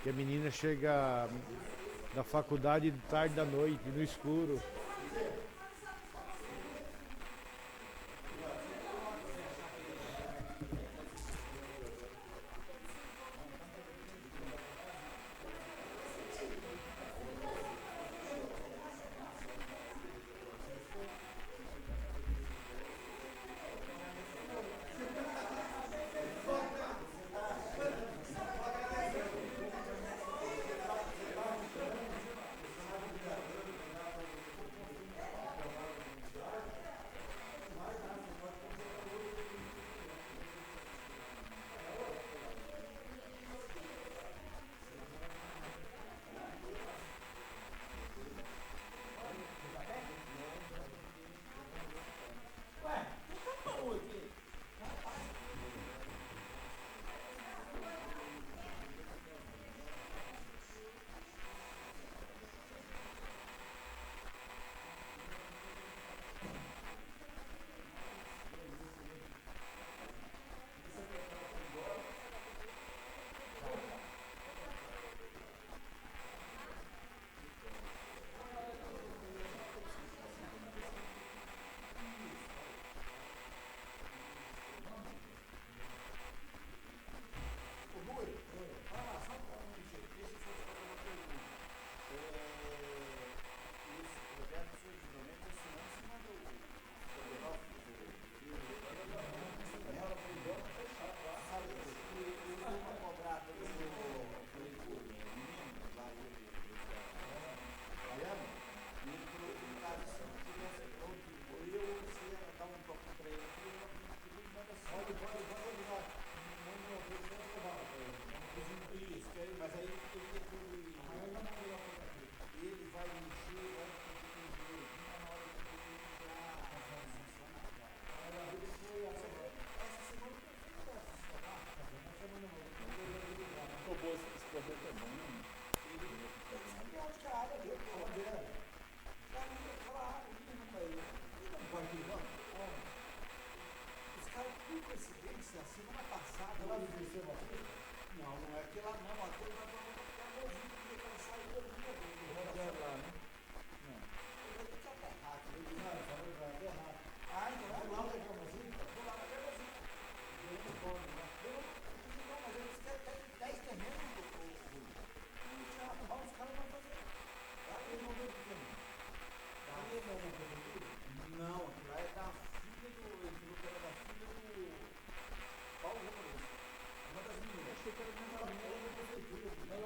que a menina chega da faculdade de tarde da noite, no escuro.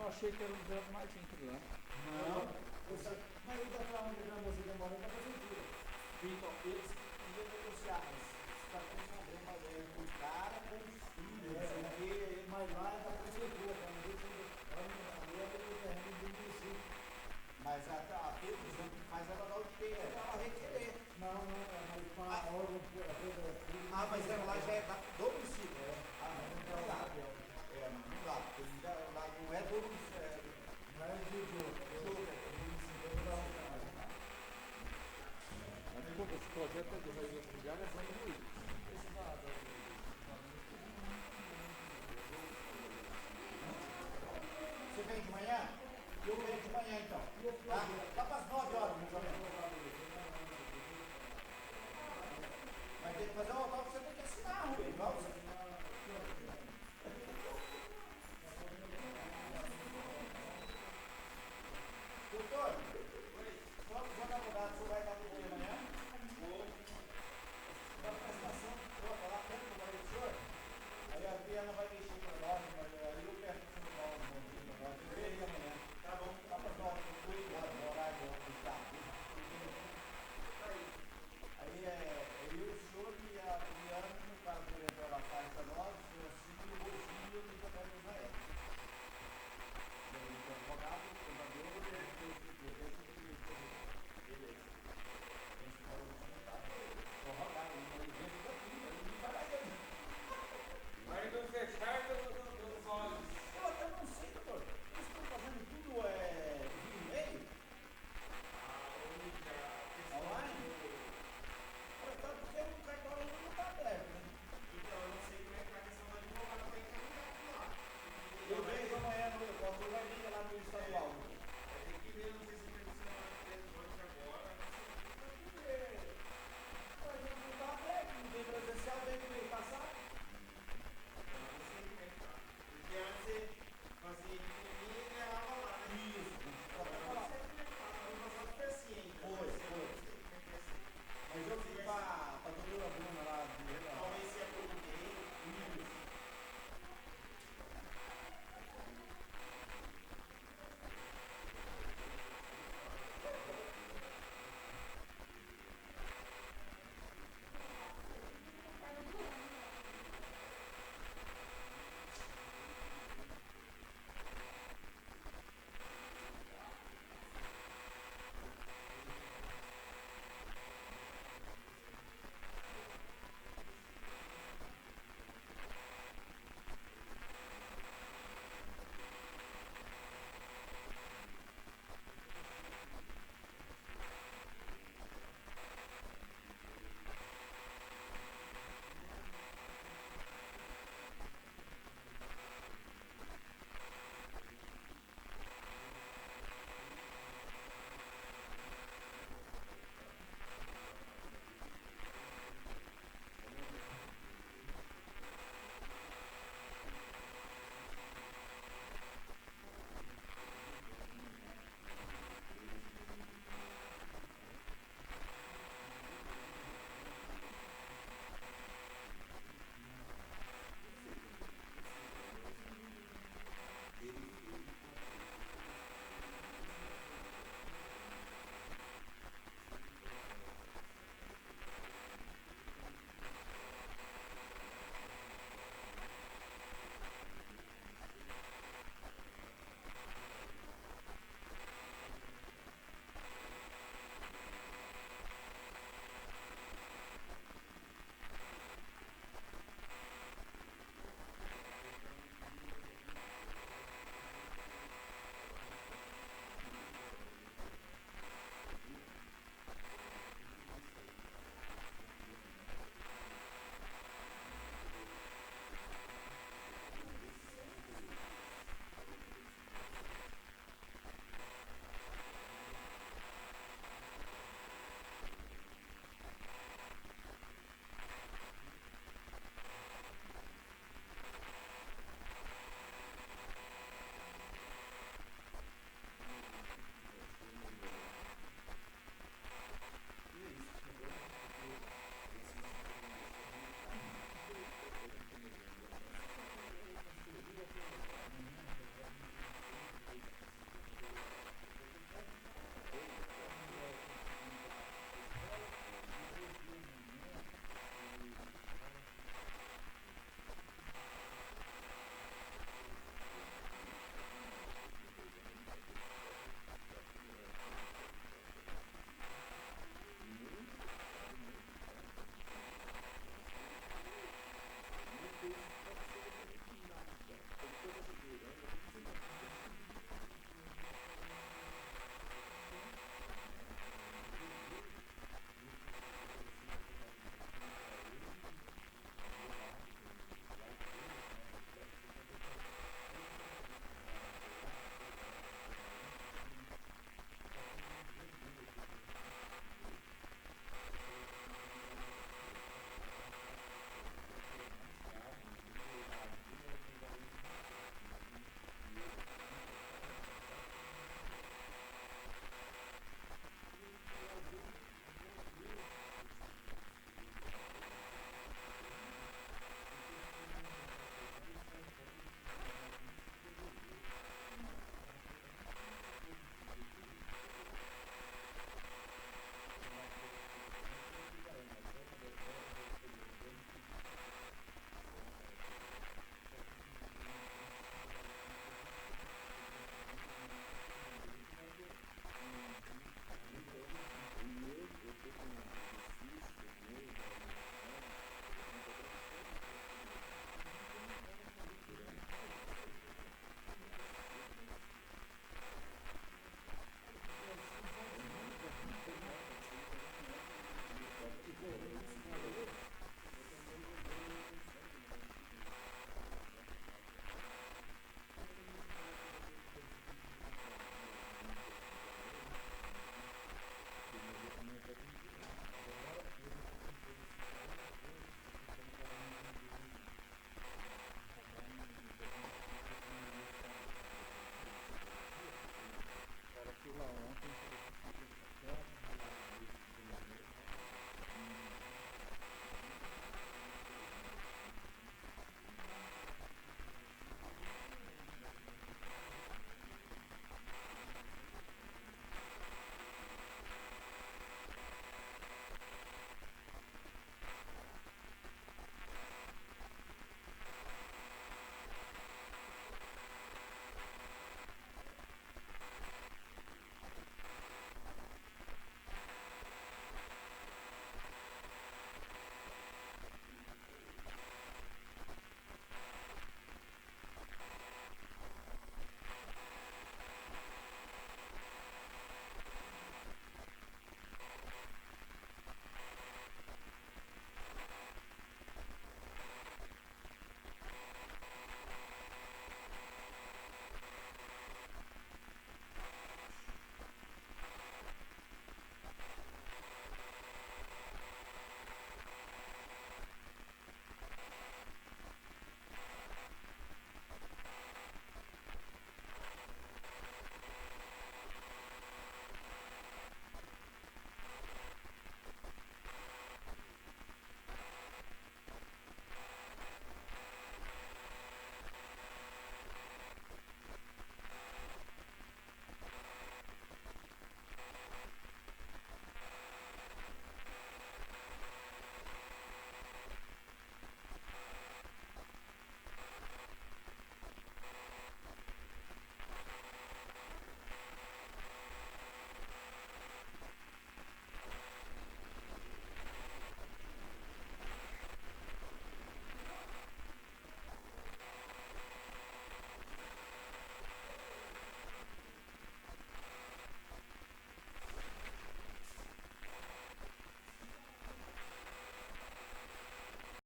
Achei que era o Zé Martins lá. Não, aí da forma que você demora para prefeitura. Então, eles iam negociar, mas está com problema com o cara, com os filhos, porque mais lá é da prefeitura, ali é do terreno do município. Mas a previsão que faz ela dar o que tem, ela requerer. Não, mas com a ordem. Mas ela lá já é do município. Não dá. Não dá, porque lá não é do município. Não é de jogo. Esse projeto é do Rio de Janeiro, é São Luís. Você vem de manhã? Eu venho de manhã então. Tá? Dá para as 9 horas, mais ou menos. Vai ter que fazer o autógrafo, você tem que assinar, Rubem.